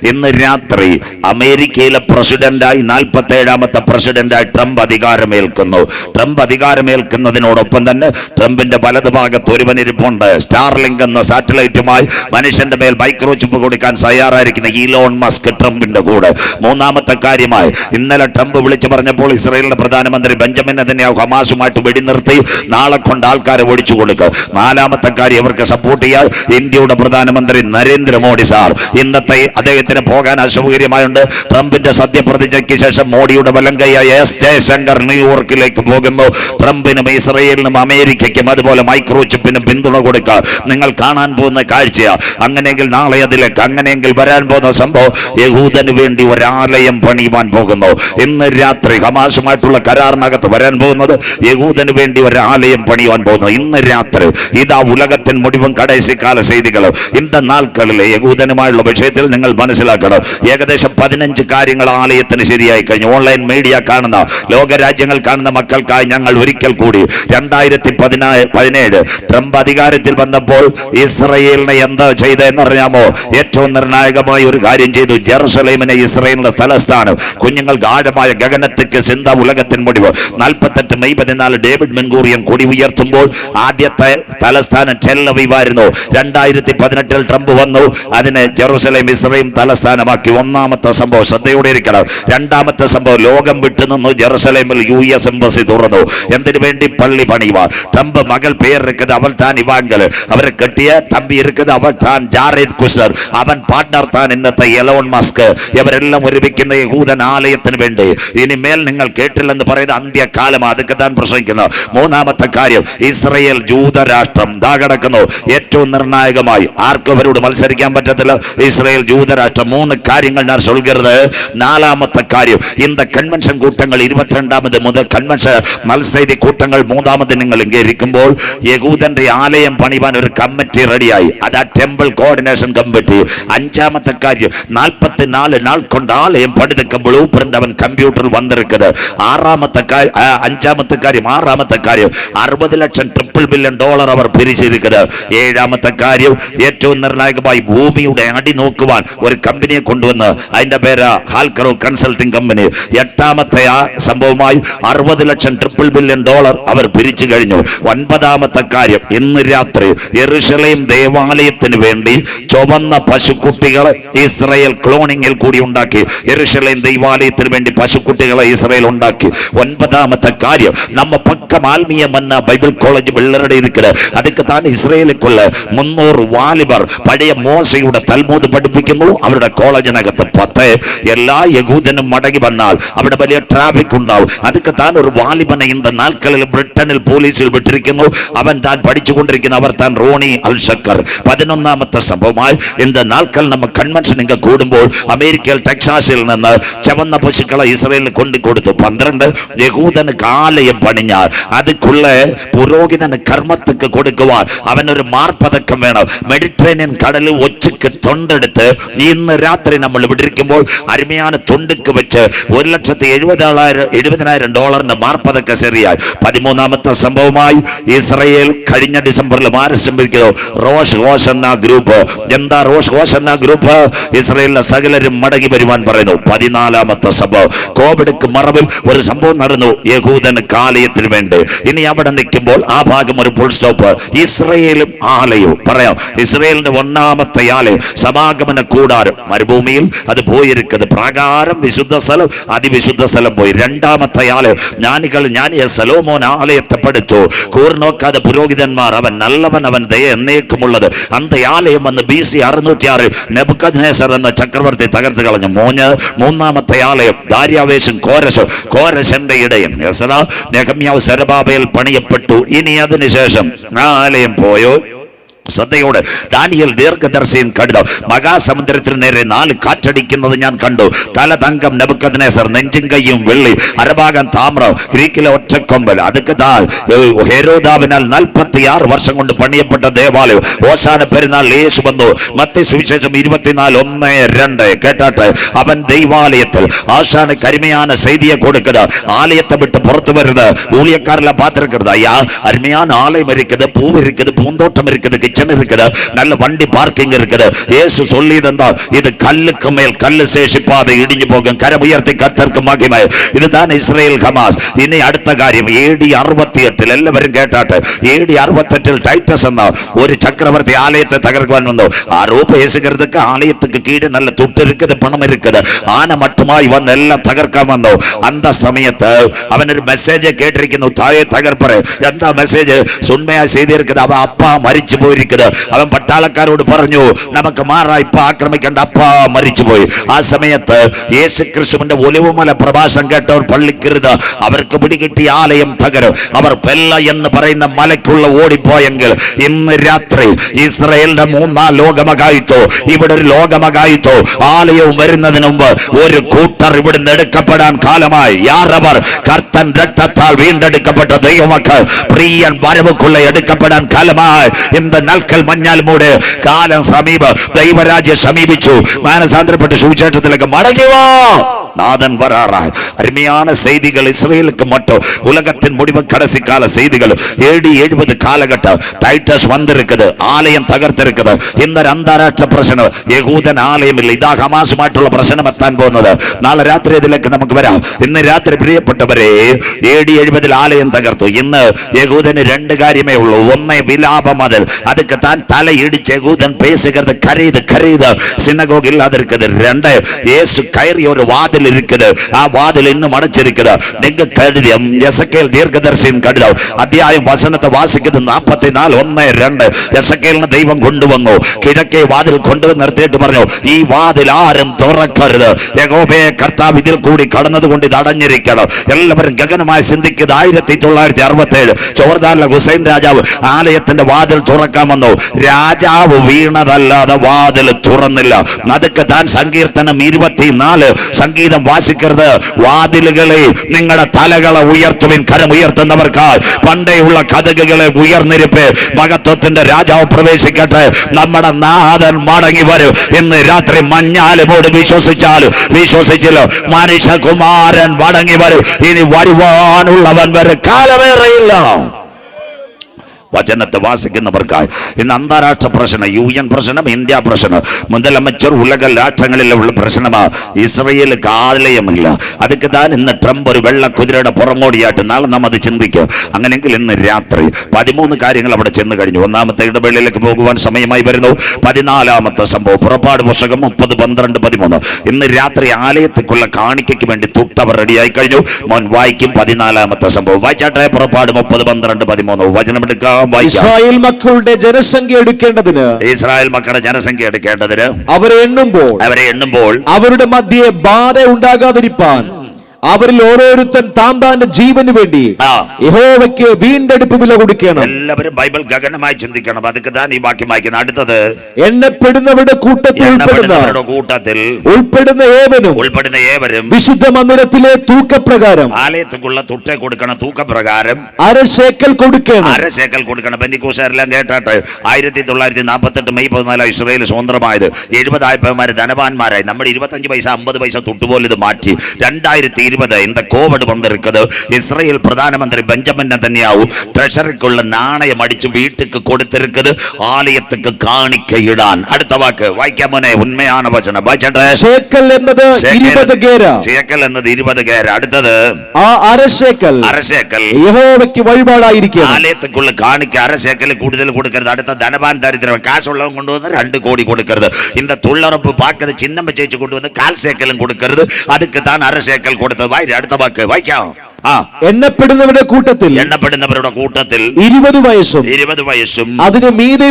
ഇന്ന് രാത്രി അമേരിക്കയിലെ പ്രസിഡന്റായി 47ാമത്തെ പ്രസിഡന്റായി ട്രംപ് അധികാരമേൽക്കുന്നു. ട്രംപ് അധികാരമേൽക്കുന്നതിനോടൊപ്പം തന്നെ ട്രംപിന്റെ വലതുഭാഗത്ത് ഒരുവനിരിപ്പുണ്ട്. സ്റ്റാർലിങ്ക് എന്ന സാറ്റലൈറ്റുമായി മനുഷ്യന്റെ മേൽ മൈക്രോചിപ്പ് കൊടുക്കാൻ തയ്യാറായിരിക്കുന്ന ഈലോൺ മസ്ക് ട്രംപിന്റെ കൂടെ. മൂന്നാമത്തെ കാര്യമായി ഇന്നലെ ട്രംപ് വിളിച്ചു പറഞ്ഞപ്പോൾ ഇസ്രായേലിന്റെ പ്രധാനമന്ത്രി ബെഞ്ചമിൻ നെതന്യാഹു ഹമാസുമായിട്ട് വെടിനിർത്തി നാളെ കൊണ്ട് ആൾക്കാരെ ഓടിച്ചു കൊടുക്കുക. നാലാമത്തെ കാര്യം അവർക്ക് സപ്പോർട്ട് ചെയ്യാൻ ഇന്ത്യയുടെ പ്രധാനമന്ത്രി നരേന്ദ്രമോദി സാർ ഇന്നത്തെ അദ്ദേഹത്തിന് പോകാൻ അസൗകര്യമായുണ്ട്. ട്രംപിന്റെ സത്യപ്രതിജ്ഞയ്ക്ക് ശേഷം മോഡിയുടെ വലങ്കയായ എസ് ജയശങ്കർ ന്യൂയോർക്കിലേക്ക് പോകുന്നു. ട്രംപിനും ഇസ്രായേലിനും അമേരിക്കയ്ക്കും അതുപോലെ മൈക്രോചിപ്പിനും പിന്തുണ കൊടുക്കുക നിങ്ങൾ കാണാൻ പോകുന്ന കാഴ്ചയാണ്. അങ്ങനെയെങ്കിൽ നാളെ അതിലേക്ക്, അങ്ങനെയെങ്കിൽ വരാൻ പോകുന്ന സംഭവം യഹൂദന് വേണ്ടി ഒരാലയം പണിയുവാൻ പോകുന്നു. ഇന്ന് രാത്രി ഹമാസുമായിട്ടുള്ള കരാറിനകത്ത് വരാൻ പോകുന്നത് യഹൂദന് വേണ്ടി ഒരാലയം പണിയുവാൻ പോകുന്നു. ഇന്ന് രാത്രി ഇതാ ഉലകത്തിൻ മുഴുവൻ കടൈസിക്കാല ചെയ്തികൾ ഇന്ന നാൾക്കളിലെ യഹൂദനുമായുള്ള വിഷയത്തിൽ നിങ്ങൾ മനസ്സിലാക്കണം. ഏകദേശം 15 കാര്യങ്ങൾ ആലയത്തിന് ശരിയായി കഴിഞ്ഞു. ഓൺലൈൻ മീഡിയ കാണുന്ന ലോകരാജ്യങ്ങൾ കാണുന്ന മക്കൾക്കായി ഞങ്ങൾ ഒരിക്കൽ കൂടി 2017 ട്രംപ് അധികാരത്തിൽ വന്നപ്പോൾ ഇസ്രായേലിനെ എന്താ ചെയ്തതെന്നറിയാമോ? ഏറ്റവും നിർണായകമായ ഒരു കാര്യം ചെയ്തു. ജെറുസലേമിനെ ഇസ്രായേലിന്റെ തലസ്ഥാനം കുഞ്ഞുങ്ങൾ ഗാഢമായ ഗഗനത്തിക്ക് ചിന്ത ഉലകത്തിൻ മുടിവ് 48 മെയ് 14 ഡേവിഡ് ബെൻഗൂറിയൻ കൊടി ഉയർത്തുമ്പോൾ ആദ്യത്തെ തലസ്ഥാനം ടെൽ അവീവായിരുന്നു. 2018 ട്രംപ് വന്നു, അതിനെ ജെറുസലേം ഇസ്രായേൽ തലസ്ഥാനമാക്കി. ഒന്നാമത്തെ സംഭവം ശ്രദ്ധയോടെ ഇരിക്കണം. രണ്ടാമത്തെ സംഭവം ലോകം വിട്ടുനിന്നു ജെറുസലേമിൽ US എംബസി തുറന്നു. എന്തിനു വേണ്ടി? പള്ളി പണിയുവാൻ. ട്രംപ് മകൾ പേർ ഇരിക്കുന്നത് അവൾ താൻ ഇവാങ്കൽ, അവരെ കെട്ടിയ തമ്പി ഇരിക്കുന്നത് അവൾ താൻ ജാരേദ് കുഷ്നർ, അവൻ പാർട്ട്ണർ താൻ ഇന്നത്തെ എലോൺ മസ്ക്. ഇവരെല്ലാം ഒരുമിക്കുന്ന യഹൂദൻ ആലയത്തിന് വേണ്ടി. ഇനിമേൽ നിങ്ങൾ കേട്ടില്ലെന്ന് പറയുന്നത് അന്ത്യകാലം, അതൊക്കെ താൻ പ്രസംഗിക്കുന്നു. മൂന്നാമത്തെ കാര്യം ഇസ്രായേൽ ജൂതരാഷ്ട്രം ദാ കിടക്കുന്നു. ഏറ്റവും നിർണായകമായി ആർക്കും അവരോട് മത്സരിക്കാൻ പറ്റത്തില്ല. ഇസ്രായേൽ ജൂതരാഷ്ട്രം. 3 കാര്യങ്ങൾ ഞാൻ சொல்கிறது. നാലാമത്തെ കാര്യം இந்த കൺവെൻഷൻ കൂട്ടങ്ങൾ 22ാമത് മുതൽ കൺവെൻഷൻ മത്സരി കൂട്ടങ്ങൾ 3ാമത് നിങ്ങൾ ഇങ്ങനെ ഇരിക്കുമ്പോൾ യഹൂദന്റെ ആലയം പണിവാൻ ഒരു കമ്മിറ്റി റെഡിയായി. അതാ ടെമ്പിൾ കോർഡിനേഷൻ കമ്മിറ്റി. 5ാമത്തെ കാര്യം 44 നാൾ കൊണ്ട് ആലയം പണിതക്ക ബ്ലൂ പ്രിന്റ് അവൻ കമ്പ്യൂട്ടറിൽ വന്നിരിക്കുന്നത്. 6ാമത്തെ കാര്യം 60 ലക്ഷം $3 ബില്യൺ അവർ പിരിച്ചിരിക്കുന്നത്. 7ാമത്തെ കാര്യം ഏറ്റവും നിർണായകമായി ഭൂമിയുടെ അടി നോക്കുവാൻ ഒരു കമ്പനിയെ കൊണ്ടുവന്ന് അതിന്റെ പേര് ഹാൽക്കറോ കൺസൾട്ടിംഗ് കമ്പനി. 8ാമത്തെ സംഭവമായി 60 ലക്ഷം $3 ബില്യൺ അവർ പിരിച്ചു കഴിഞ്ഞു. 9ാമത്തെ കാര്യം ഇന്ന് രാത്രി യെരുശലേം ദേവാലയത്തിന് വേണ്ടി ചുവന്ന പശുക്കുട്ടികളെ ഇസ്രായേൽ ക്ലോണിങ്ങിൽ കൂടി ഉണ്ടാക്കി. യെരുശലേം ദേവാലയത്തിന് വേണ്ടി പശുക്കുട്ടികളെ ഇസ്രായേൽ ഉണ്ടാക്കി. 9ാമത്തെ കാര്യം നമ്മ പക്കം ആത്മീയമന്ന ബൈബിൾ കോളേജ് വെള്ളരുടെ ഇരിക്കുന്നത്. അതൊക്കെ താൻ ഇസ്രായേലിക്കുള്ള 300 വാലിബർ പഴയ മോശയുടെ തൽമൂദ് പഠിപ്പിക്കുന്നു. അവരുടെ കോളേജിനകത്ത് 10 എല്ലാ യഹൂദനും മടങ്ങി വന്നാൽ അവിടെ വലിയ ട്രാഫിക് ഉണ്ടാവും. അതൊക്കെ താൻ ഒരു വാലിബനെ ഇന്ന നാൾക്കളിൽ ബ്രിട്ടനിൽ പോലീസിൽ വിട്ടിരിക്കുന്നു. അവൻ താൻ പഠിച്ചുകൊണ്ടിരിക്കുന്ന അവർ താൻ റോണി അൽ ഷക്കർ. 11ാമത്തെ സംഭവമായി ഇന്ന നാൾക്കൾ നമ്മ കൺവെൻഷൻ ഇങ്ങ കൂടുമ്പോൾ അമേരിക്കയിൽ ടെക്സാസിൽ നിന്ന് ചവന്ന പശുക്കളെ ഇസ്രായേലിന് കൊണ്ടുകൊടുത്തു. 12 യഹൂദന് ആലയം പണിഞ്ഞാൽ അതുക്കുള്ള പുരോഹിതന് കർമ്മത്തിക്ക് കൊടുക്കുവാൻ അവനൊരു മാർപ്പതക്കം വേണം. മെഡിറ്ററേനിയൻ കടലിൽ ഒച്ചക്ക് തൊണ്ടെടുത്ത് ഇന്ന് രാത്രി നമ്മൾ ഇവിടെ ഇരിക്കുമ്പോൾ അരുമயான തൊണ്ടുക്ക് വെച്ച് $1,70,000 മാർപ്പതക്ക ശരിയായി. 13ാമത്തെ സംഭവമായി ഇസ്രായേൽ കഴിഞ്ഞ ഡിസംബറിൽ ആരംഭിക്കുന്നു റോഷ് ഹോഷന്ന ഗ്രൂപ്പ്. എന്താ റോഷ് ഹോഷന്ന ഗ്രൂപ്പ്? ഇസ്രായേലിലെ സകലരും മടങ്ങി വരുവാൻ പറയുന്നു. 14ാമത്തെ സംഭവം കോവിഡ്ക്ക് മറവിൽ ഒരു സംഭവം നടന്നു യഹൂദന് ആലയത്തിന് വേണ്ടി. ഇനി അവിടെ നിൽക്കുമ്പോൾ ആ ഭാഗം ഒരു ഫുൾ സ്റ്റോപ്പ്. ഇസ്രായേലും ആലയവും പറയാം. ഇസ്രായേലിന്റെ 1ാമത്തെ ആലയം സമാഗമന കൂടാരം മരുഭൂമിയിൽ അത് പോയിരിക്കുന്നത് പ്രകാരം വിശുദ്ധ സ്ഥലം അതിവിശുദ്ധ സ്ഥലം പോയി. 2ാമത്തെ ആലയം ജ്ഞാനിയ സലോമോൻ ആലയത്തെ പഠിച്ചു. കൂർനോക്കാതെ പുരോഹിതന്മാർ അവൻ നല്ലവൻ അവൻ ദയ എന്നേക്കുമുള്ളത്. അന്ത ആലയം വന്ന് BC 606 നെബൂഖദ്നേസർ എന്ന ചക്രവർത്തി തകർത്ത് കളഞ്ഞു. 3ാമത്തെ ആലയം ദാര്യാവേശും കോരശന്റെ ഇടയൻ നെഹമ്യാവ് സെരബാബേൽ പണിയപ്പെട്ടു. ഇനി അതിനുശേഷം ആലയം പോയോ? ശ്രദ്ധയോടെ ദാനിയേൽ ദീർഘദർശിയും കണ്ടു. മഹാസമുദ്രത്തിന് നേരെ 4 കാറ്റടിക്കുന്നത് ഞാൻ കണ്ടു. തല തങ്കം നെബൂഖദ്നേസർ, നെഞ്ചും കയ്യും വെള്ളി, അരഭാഗം താമ്രം, ഗ്രീക്കിലെ ഒറ്റക്കൊമ്പൽ. അതൊക്കെ ഹെരോദാവിനാൽ 46 വർഷം കൊണ്ട് പണിയപ്പെട്ട ദേവാലയം. ഓശാന പെരുന്നാൾ യേശു വന്നു. മത്തായി സുവിശേഷം 24:1-2 കേട്ടാട്ടെ. അവൻ ദൈവാലയത്തിൽ ആശാന കരിമയാണ് செய்தியை கொடுக்குது. ஆலயத்தை விட்டு புறத்து வருது. ஊழியக்காரெல்லாம் பார்த்திருக்கிறது. ஐயா அருமையான ஆலயம் இருக்குது, பூ இருக்குது, பூந்தோட்டம் இருக்குது, கிச்சன் இருக்குது, நல்ல வண்டி பார்க்கிங் இருக்குது. இயேசு சொல்லியிருந்தா இது கல்லுக்கு மேல் கல்லு சேஷிப்பாதை இடிஞ்சு போகும். கரம் உயர்த்தி கர்த்தருக்கு மகிமை. இதுதான் இஸ்ரேல் ஹமாஸ். இனி அடுத்த காரியம் AD 68 எல்லாரும் கேட்டாட்டு. AD 68 டைட்டஸ் ஒரு சக்கரவர்த்தி ஆலயத்தை தகர்க்குவான் வந்தோம். ஆரோப்ப பேசுகிறதுக்கு ஆலயத்துக்கு கீழே நல்ல துட்டு இருக்குது, பணம் இருக்குது. ஆனா மட்டுமா இவன் எல்லாம் தகர்க்காம வந்தோம். அந்த சமயத்தை அவன் ஒரு மெசேஜை கேட்டிருக்கணும், தாயை தகர்ப்பற எந்த மெசேஜ் உண்மையா செய்தி இருக்குது. அவன் அப்பா மரிச்சு போயிருக்குது. அவன் பட்டாளக்காரோடு പറഞ്ഞു നമുക്ക് മാറാ ഇപ്പൊ ആക്രമിക്കേണ്ട അപ്പാ മരിച്ചു പോയി. ആ സമയത്ത് യേശു ക്രിസ്തുവിന്റെ ഒലിവുമല പ്രഭാഷണം കേട്ടവർ പള്ളിക്കരുത്. അവർക്ക് പിടികിട്ടി ആലയം തകരും. അവർ പെല്ല എന്ന് പറയുന്ന മലയ്ക്കുള്ള ഓടിപ്പോയെങ്കിൽ ഇന്ന് രാത്രി ഇസ്രായേലിന്റെ മൂന്നാം ലോകമകായിത്തോ ഇവിടെ ഒരു ലോകമകായിത്തോ ആലയവും വരുന്നതിന് മുമ്പ് ഒരു കൂട്ടർ ഇവിടുന്ന് എടുക്കപ്പെടാൻ കാലമായി. യാറവർ കർത്തൻ രക്തത്താൽ വീണ്ടെടുക്കപ്പെട്ട ദൈവമക്കൾ പ്രിയൻ വരവുക്കുള്ള എടുക്കപ്പെടാൻ കാലമായി. இந்த நாட்கள் மഞ്ഞാൽ മൂട് കാലം സമീപം, ദൈവരാജ്യം സമീപിച്ചു. മാനസാന്തരപ്പെട്ട് സുവിശേഷത്തിലേക്ക് മടങ്ങി വാ, நாதன் வராராய். அருமையான செய்திகள் இஸ்ரேலுக்கு மட்டும். உலகத்தின் முடிவு கடைசி கால செய்திகள். AD 70 காலகட்டம் டைட்டஸ் வந்திருக்குது, ஆலயம் தகர்த்திருக்குது. இந்த അന്താരാഷ്ട്ര പ്രശ്നം യഹൂദൻ ആലയമില്ല. ഇതാ ഹമാസുമായിട്ടുള്ള പ്രശ്നം എത്താൻ പോകുന്നത്. നാളെ രാത്രി ഇതിലേക്ക് നമുക്ക് വരാം. ഇന്ന് രാത്രി പ്രിയപ്പെട്ടവരെ AD 70 ആലയം തകർത്തു. ഇന്ന് യഹൂദന് രണ്ട് കാര്യമേ ഉള്ളൂ. ഒന്ന് വിലാപം മതിൽ, அதுக்கு தான் தலை இடிச்சு யகூதன் பேசுகிறது கரையுது கரையுது, சினகோக் இல்லாதிருக்குது. ரெண்டு, இயேசு கயறிய ஒரு வாதில் இருக்குது. ആ വാതിൽ ഇന്നും അടച്ചിരിക്കുന്നത്. നിങ്ങൾ കഴുതിയം യെസക്കേൽ ദീർഘദർശിൻ കഴുതം അധ്യായം വസനത്തെ വാസിക്കുന്നത് 44 1 2. യെസക്കേലിനെ ദൈവം കൊണ്ടുവന്നു, കിഴക്കേ വാതിൽ കൊണ്ടുവന്ന് നിർത്തിയിട്ട് പറഞ്ഞു ഈ വാതിൽ ആരും തുറക്കരുത്. യഹോവയെ കർത്താവ് ഇതിൽ കൂടി കടന്നത് കൊണ്ട് ഇത് അടഞ്ഞിരിക്കണം. എല്ലാവരും ഗഗനമായി ചിന്തിക്കുന്നത് 1967 ചോർദാനിലെ ഹുസൈൻ രാജാവ് ആലയത്തിന്റെ വാതിൽ തുറക്കാൻ വന്നു. രാജാവ് വീണതല്ലാതെ വാതിൽ തുറന്നില്ല. അതൊക്കെ താൻ സങ്കീർത്തനം 24 സംഗീതം വാസിക്കരുത്. വാതിലുകളെ നിങ്ങളുടെ തലകളെ ഉയർത്തുവിൻ. കരം ഉയർത്തുന്നവർക്കായി പണ്ടേയുള്ള കതകുകളെ ഉയർന്നിരിപ്പ്. മഹത്വത്തിന്റെ രാജാവ് പ്രവേശിക്കട്ടെ. നമ്മുടെ നാഥൻ മടങ്ങി വരും. ഇന്ന് രാത്രി മഞ്ഞാലുമോട് വിശ്വസിച്ചാലും വിശ്വസിച്ചില്ല, മനുഷ്യകുമാരൻ മടങ്ങി വരും. ഇനി വരുവാനുള്ളവൻ വരെ കാലമേറെയില്ല. വചനത്തെ വാസിക്കുന്നവർക്കായി ഇന്ന് അന്താരാഷ്ട്ര പ്രശ്നം, UN പ്രശ്നം, ഇന്ത്യ പ്രശ്നം, മുതലமைச்சர் ഉലക രാഷ്ട്രങ്ങളിലുള്ള പ്രശ്നമാണ്. ഇസ്രയേലുക്ക് ആലയമില്ല. അതൊക്കെ താൻ ഇന്ന് ട്രംപ് ഒരു വെള്ള കുതിരയുടെ പുറമോടിയായിട്ട് നാളെ നാം അത് ചിന്തിക്കും. അങ്ങനെയെങ്കിൽ ഇന്ന് രാത്രി 13 കാര്യങ്ങൾ അവിടെ ചെന്ന് കഴിഞ്ഞു. ഒന്നാമത്തെ ഇടവേളയിലേക്ക് പോകുവാൻ സമയമായി വരുന്നു. 14ാമത്തെ സംഭവം പുറപ്പാട് പുസ്തകം 30 12 13. ഇന്ന് രാത്രി ആലയത്തേക്കുള്ള കാണിക്കയ്ക്ക് വേണ്ടി തുട്ടവർ റെഡിയായി കഴിഞ്ഞു. മോൻ വായിക്കും 14ാമത്തെ സംഭവം. വായിച്ചാട്ടെ. പുറപ്പാട് 30 12 13. വചനമെടുക്കാം. ഇസ്രായേൽ മക്കളുടെ ജനസംഖ്യ എടുക്കേണ്ടതിന് ഇസ്രായേൽ മക്കളുടെ ജനസംഖ്യ എടുക്കേണ്ടതിന് അവരെ എണ്ണുമ്പോൾ അവരുടെ മധ്യേ ബാധ ഉണ്ടാകാതിരിപ്പാൻ അവരിൽ ഓരോരുത്തൻ താന്താന്റെ ജീവന് വേണ്ടി യഹോവയ്ക്ക് വീണ്ടെടുപ്പ് വില കൊടുക്കണം. എല്ലാവരും ബൈബിൾ ഗഗനമായി ചിന്തിക്കണം. അതൊക്കെ താൻ ഈ വാക്യം വായിക്കുന്നത്. അടുത്തത്, എണ്ണപ്പെടുന്നവരുടെ കൂട്ടത്തിൽ ഉൾപ്പെടുന്ന ഏവരും വിശുദ്ധ മന്ദിരത്തിലെ തൂക്കപ്രകാരം ആലയത്തിലുള്ള തുട്ട കൊടുക്കണം. തൂക്കപ്രകാരം അരശേക്കൽ കൊടുക്കണം. പെന്തിക്കോസുകാരെല്ലാം കേട്ടാട്ട് 1948 മെയ് 14 ഇസ്രായേൽ സ്വതന്ത്രമായത്. 70 ആയപ്പന്മാര് ധനവാന്മാരായി. നമ്മുടെ 25 പൈസ 50 പൈസ തുട്ടുപോലെ ഇത് മാറ്റി. 2020 இந்த கோவிட் வந்திருக்குது. இஸ்ரேல் பிரதம மந்திரி பெஞ்சமின் நெதன்யாஹு ட்ரெஷரிக்குள்ள நாணயம் அடிச்சு வீட்டுக்கு கொடுத்திருக்குது. ஆலயத்துக்கு காணிக்கை இடான். அடுத்த வாக்கு வாய்க்காமனே உண்மையான வசனம். ஷேக்கல் என்பது 20 கேரா. ஷேக்கல் என்பது 20 கேரா. அடுத்தது அரசேக்கல் யெகோவாவுக்கு வழிபாடாயிருக்கிறது. ஆலயத்துக்குள்ள காணிக்கை அரசேக்கல் கூடுதல் கொடுக்கிறது. அடுத்த தனவான் தரித்திரவன் காசு உள்ளவன் கொண்டு வந்து 2 கோடி கொடுக்கிறது. இந்த தொழிலுறப்பு பார்க்கிறது சின்னம்ம சேச்சு கொண்டு வந்து 1/4 சேக்கலும் கொடுக்கிறது. அதுக்கு தான் அரசேக்கல் கொடுத்தது. அடுத்த வாக்கு வாய்ക്കാം. എണ്ണപ്പെടുന്നവരുടെ കൂട്ടത്തിൽ 20 വയസ്സും അതിന് മീതെ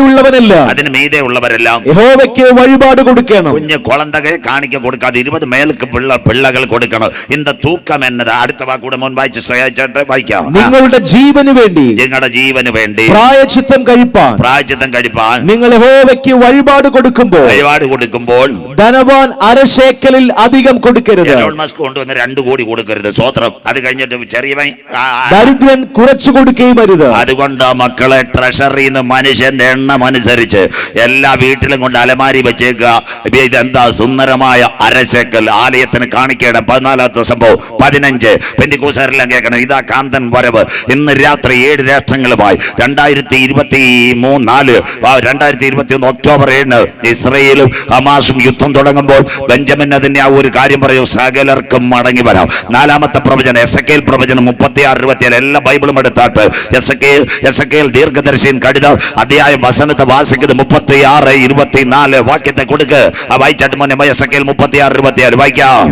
ഉള്ളവരെല്ലാം യഹോവയ്ക്ക് വഴിപാട് കൊടുക്കണം. കുഞ്ഞു കുളന്തകയെ കാണിക്ക കൊടുക്കാതെ 20 മേൽക്ക് പിള്ളകൾ കൊടുക്കണം. இந்த തൂക്കം എന്നത് അടുത്ത വാക്കൂടെ മുൻ വായിക്കാം. നിങ്ങളുടെ ജീവന് വേണ്ടി പ്രായശ്ചിത്തം കഴിപ്പാൻ നിങ്ങൾ യഹോവയ്ക്ക് വഴിപാട് കൊടുക്കുമ്പോൾ ധനവാൻ അരശേക്കലിൽ അധികം കൊടുക്കരുത്. കൊണ്ടുവന്ന് 2 കോടി കൊടുക്കരുത്. സ്വത്രം. അത് കഴിഞ്ഞിട്ട് ചെറിയവൻ ദരിദ്രൻ കുറച്ചു കൊടുക്കുകയും അരുത്. അതുകൊണ്ട് മക്കളെ, ട്രഷറിയിൽ നിന്ന് മനുഷ്യന്റെ എണ്ണം അനുസരിച്ച് എല്ലാ വീട്ടിലും കൊണ്ട് അലമാരി വെച്ചേക്കുക. ഇതെന്താ സുന്ദരമായ അരശേക്കൽ ആലയത്തിന് കാണിക്കേണ്ട 14ാമത്തെ സംഭവം 15 പെന്തിക്കോസ്തുകാരെല്ലാം കേൾക്കണം. ഇതാ കാന്തൻ വരവ്. ഇന്ന് രാത്രി 7 രാഷ്ട്രങ്ങളുമായി 2021 ഒക്ടോബർ 7 ഇസ്രയേലും ഹമാസും യുദ്ധം തുടങ്ങുമ്പോൾ ബെഞ്ചമിൻ അതിന്റെ ആ ഒരു കാര്യം പറയൂ, സകലർക്കും മടങ്ങി വരാം. 4ാമത്തെ പ്രവചനം എസെക്കേൽ പ്രവചനം 36-27 എല്ലാ ബൈബിളും എടുത്താട്ട് എസെക്കേൽ ദീർഘദർശിൻ കടിത അധ്യായം വസനത്തെ വാസിക്കുന്നത് 36-24 വാക്യത്തെ കൊടുക്ക്. വായിച്ചാട്ട് മോനെ. എസെക്കേൽ 36-27 വായിക്കാം.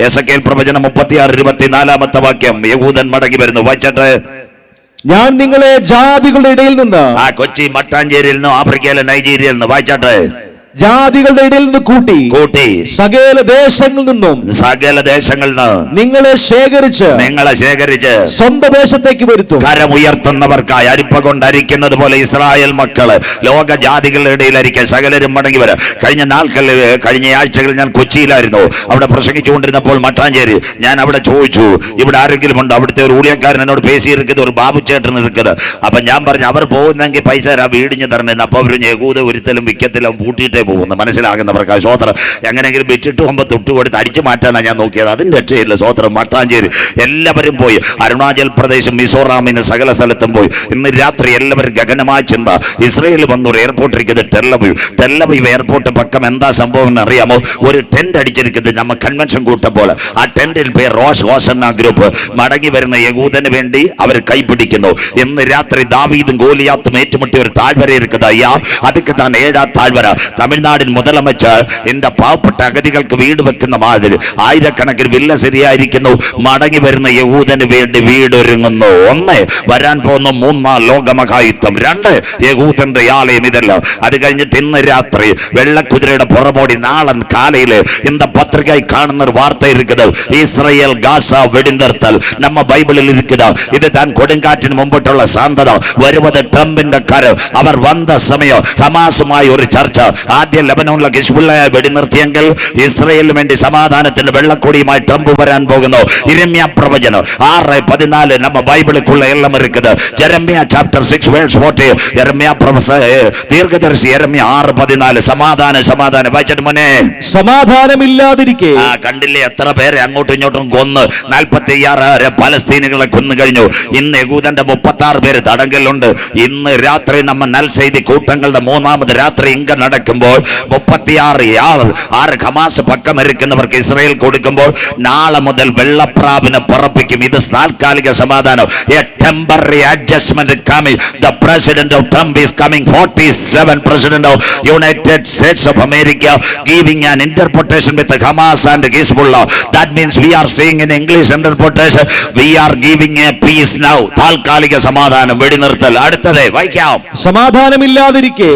എസെക്കേൽ പ്രവചനം 36-24 വാക്യം. യഹൂദൻ മടങ്ങി വരുന്നു. വായിച്ചാട്ട്. ഞാൻ നിങ്ങളെ ജാതികളുടെ ഇടയിൽ നിന്ന്, കൊച്ചി മട്ടാഞ്ചേരിയിൽ നിന്നും ആഫ്രിക്കയിലെ നൈജീരിയയിൽ നിന്ന്, വായിച്ചാട്ട്, ജാതികളുടെ ഇടയിൽ നിന്ന് കൂട്ടി സകല ദേശങ്ങളിൽ നിന്ന് നിങ്ങളെ ശേഖരിച്ച് സ്വന്തം ദേശത്തേക്ക് വരുത്തും. കരമുയർത്തുന്നവർക്കായി അരിപ്പ കൊണ്ട് അരിക്കുന്നത് പോലെ ഇസ്രായേൽ മക്കള് ലോക ജാതികളുടെ ഇടയിൽ അരിക്കാൻ സകലരും മടങ്ങി വരാം. കഴിഞ്ഞ ആഴ്ചകളിൽ ഞാൻ കൊച്ചിയിലായിരുന്നു. അവിടെ പ്രസംഗിച്ചുകൊണ്ടിരുന്നപ്പോൾ മട്ടാഞ്ചേരി ഞാൻ അവിടെ ചോദിച്ചു, ഇവിടെ ആരെങ്കിലും ഉണ്ടോ? അവിടുത്തെ ഒരു ഊഴിയക്കാരൻ എന്നോട് പേശിയിരിക്കുന്നത്, ഒരു ബാബു ചേട്ടൻ ഇരിക്കുന്നത്. അപ്പൊ ഞാൻ പറഞ്ഞു, അവർ പോകുന്നെങ്കിൽ പൈസ വീടിഞ്ഞ് തരണേന്ന്. അപ്പൊ അവര് യഹൂദ ഒരിക്കലും വിക്കത്തിലും പൂട്ടിയിട്ടേ പോകുന്നു. മനസ്സിലാകുന്നവർക്ക് ആ സ്വോത്രം എങ്ങനെയെങ്കിലും വിറ്റിട്ട് പോകുമ്പോൾ തൊട്ട് കൊടുത്ത് അടിച്ചു മാറ്റാനാണ് ഞാൻ നോക്കിയത്. അതിന്റെ രക്ഷയില്ല. സ്വോത്രം. മട്ടാഞ്ചേരി എല്ലാവരും പോയി. അരുണാചൽ പ്രദേശ്, മിസോറാമിന് സകല സ്ഥലത്തും പോയി. ഇന്ന് രാത്രി എല്ലാവരും ഗഗനമായ ചിന്ത. ഇസ്രയേൽ വന്നൊരു എയർപോർട്ട് ഇരിക്കുന്നത് ടെല്ലവീവ് എയർപോർട്ട് പക്കം എന്താ സംഭവം എന്ന് അറിയാമോ? ഒരു ടെന്റ് അടിച്ചിരിക്കുന്നത് നമ്മ കൺവെൻഷൻ കൂട്ടം പോലെ. ആ ടെന്റിൽ പേര് റോഷ് ഹോസന്ന ഗ്രൂപ്പ്. മടങ്ങി വരുന്ന യഹൂദന് വേണ്ടി അവർ കൈപിടിക്കുന്നു. ഇന്ന് രാത്രി ദാവീദും ഗോലിയാത്തും ഏറ്റുമുട്ടിയ ഒരു താഴ്വര ഇരിക്കുന്നത്. അയ്യാ, അതൊക്കെ താൻ 7ാം താഴ്വര തമിഴ്നാടിൽ മുതലമച്ച് എന്റെ പാവപ്പെട്ട അഗതികൾക്ക് വീട് വെക്കുന്ന മാതിരി ആയിരക്കണക്കിന് വില്ല ശരിയായിരിക്കുന്നു. മടങ്ങി വരുന്ന യഹൂദന് വേണ്ടി വീടൊരുങ്ങുന്നു. 1 വരാൻ പോകുന്ന 3ാം ലോകമഹായുദ്ധം. 2 യഹൂദന്റെ ആലയം. ഇതെല്ലാം അത് കഴിഞ്ഞിട്ട് ഇന്ന് രാത്രി വെള്ളക്കുതിരയുടെ പുറമോടി നാളൻ കാലയില് இந்த പത്രികയിൽ കാണുന്ന ഒരു വാർത്ത ഇരിക്കുന്നത്, ഇസ്രയേൽ ഗാസ വെടിനിർത്തൽ. നമ്മ ബൈബിളിൽ ഇരിക്കുന്നത്. ഇത് താൻ കൊടുങ്കാറ്റിന് മുമ്പിട്ടുള്ള ശാന്തത. വരുന്നത് ട്രംപിന്റെ കരം. അവർ വന്ന സമയം ഹമാസുമായി ഒരു ചർച്ച. ആദ്യം ലെബനോണിലെ ഹിസ്ബുള്ളയെ വെടിനിർത്തിയെങ്കിൽ ഇസ്രയേലിന് വേണ്ടി സമാധാനത്തിന്റെ വെള്ളക്കൊടിയുമായി ട്രംപ് വരാൻ പോകുന്നു. യിരെമ്യാ പ്രവചനം 6:14 നമ്മ ബൈബിളിലുള്ള എല്ലാം ഇരിക്കുന്നത്. Jeremiah chapter 6 verse 40. യെരമ്യാ ദീർഘദർശി യെരമ്യാ 6:14. സമാധാനം വായിച്ചിട്ട് മോനെ. സമാധാനമില്ലാതിരിക്കെ കണ്ടില്ലേ എത്ര പേരെ അങ്ങോട്ടും ഇങ്ങോട്ടും കൊന്ന്. 46 പലസ്തീനുകളെ കൊന്നു കഴിഞ്ഞു. ഇന്ന് യഹൂദന്റെ 36 പേര് തടങ്കലുണ്ട്. ഇന്ന് രാത്രി നമ്മ നൽസെയ്തി കൂട്ടങ്ങളുടെ 3ാമത് രാത്രി ഇങ്ക നടക്കുമ്പോൾ 36 ഹമാസ് പക്കം ഇരിക്കുന്നവർക്ക് ഇസ്രയേൽ കൊടുക്കുമ്പോൾ നാളെ മുതൽ വെള്ളപ്രാവിനെ പറപ്പിക്കും. ഇത് താൽക്കാലിക സമാധാനം. A temporary adjustment is coming. The president of Trump is coming. 47 president of United States of America giving an interpretation with Hamas and Hezbollah. That means we are saying in English interpretation, we are giving a peace now. താൽക്കാലിക സമാധാനം, വെടിനിർത്തൽ. അടുത്തത് വായിക്കാം. സമാധാനമില്ലാതിരിക്കെ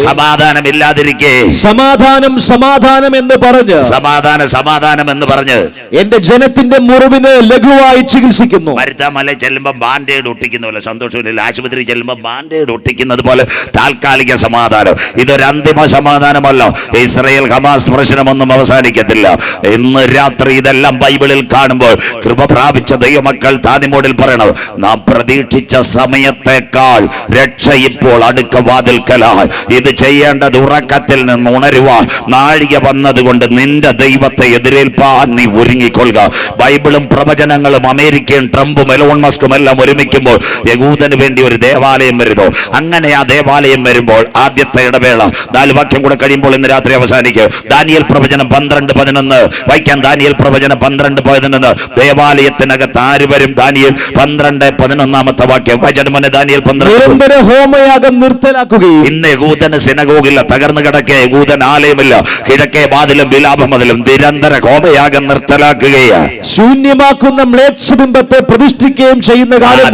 സമാധാനം എന്ന് പറഞ്ഞ് എന്റെ ജനത്തിന്റെ മുറിവിന് ലഘുവായി ചികിത്സിക്കുന്നു. മരുത്താമല ചെല്ലുമ്പോ ബാൻഡേഡ് ഒട്ടിക്കുന്ന സന്തോഷമില്ല. ആശുപത്രി ചെല്ലുമ്പോ ബാൻഡേഡ് ഒട്ടിക്കുന്നത് പോലെ താൽക്കാലിക സമാധാനം. ഇതൊരു അന്തിമ സമാധാനമല്ല. ഇസ്രയേൽ ഹമാസ് പ്രശ്നമൊന്നും അവസാനിക്കത്തില്ല. ഇന്ന് രാത്രി ഇതെല്ലാം ബൈബിളിൽ കാണുമ്പോൾ കൃപ പ്രാപിച്ച ദൈവമക്കൾ താനിമോടിൽ പറയണം, നാം പ്രതീക്ഷിച്ച സമയത്തേക്കാൾ രക്ഷ ഇപ്പോൾ അടുക്ക വാതിൽക്കലായി. ഇത് ചെയ്യേണ്ടത് ഉറക്കത്തിൽ നിന്ന് ഉണരുവാൻ നാഴിക വന്നതുകൊണ്ട് നിന്റെ ദൈവത്തെ എതിരേൽപ്പാൻ നീ ഒരുങ്ങിക്കൊള്ളുക. ബൈബിളും പ്രവചനങ്ങളും അമേരിക്കയും ട്രംപും എലോൺ മസ്കും എല്ലാം ഒരുമിക്കുമ്പോൾ യഹൂദന് വേണ്ടി ഒരു ദേവാലയം വരുന്നു. അങ്ങനെ ആ ദേവാലയം വരുമ്പോൾ ആദ്യത്തെ ഇടവേള 4 വാക്യം കൂടെ കഴിയുമ്പോൾ ഇന്ന് രാത്രി അവസാനിക്കും. ദാനിയേൽ പ്രവചനം 12:11 വായിക്കാൻ. ദാനിയേൽ പ്രവചനം 12:11. ദേവാലയത്തിനകത്ത് ആര് വരും? ദാനിയേൽ 12:11 വാക്യം വായിച്ചിട്ട് മോനെ. ദാനിയേൽ 12 ഹോമയാഗം നിർത്തലാക്കുകയും. ഇന്ന് യഹൂദന് സിനഗോഗില്ല, തകർന്നു കിടക്കെ യഹൂദൻ ആലയമില്ല. കിഴക്കേ വാതിലും വിലാപമതിലും നിരന്തര ഹോമയാഗം നിർത്തലാക്കുകയാണ്. ശൂന്യമാക്കുന്ന മ്ലേച്ഛബിംബത്തെ പ്രതിഷ്ഠിക്കുകയും ചെയ്യുന്ന കാലം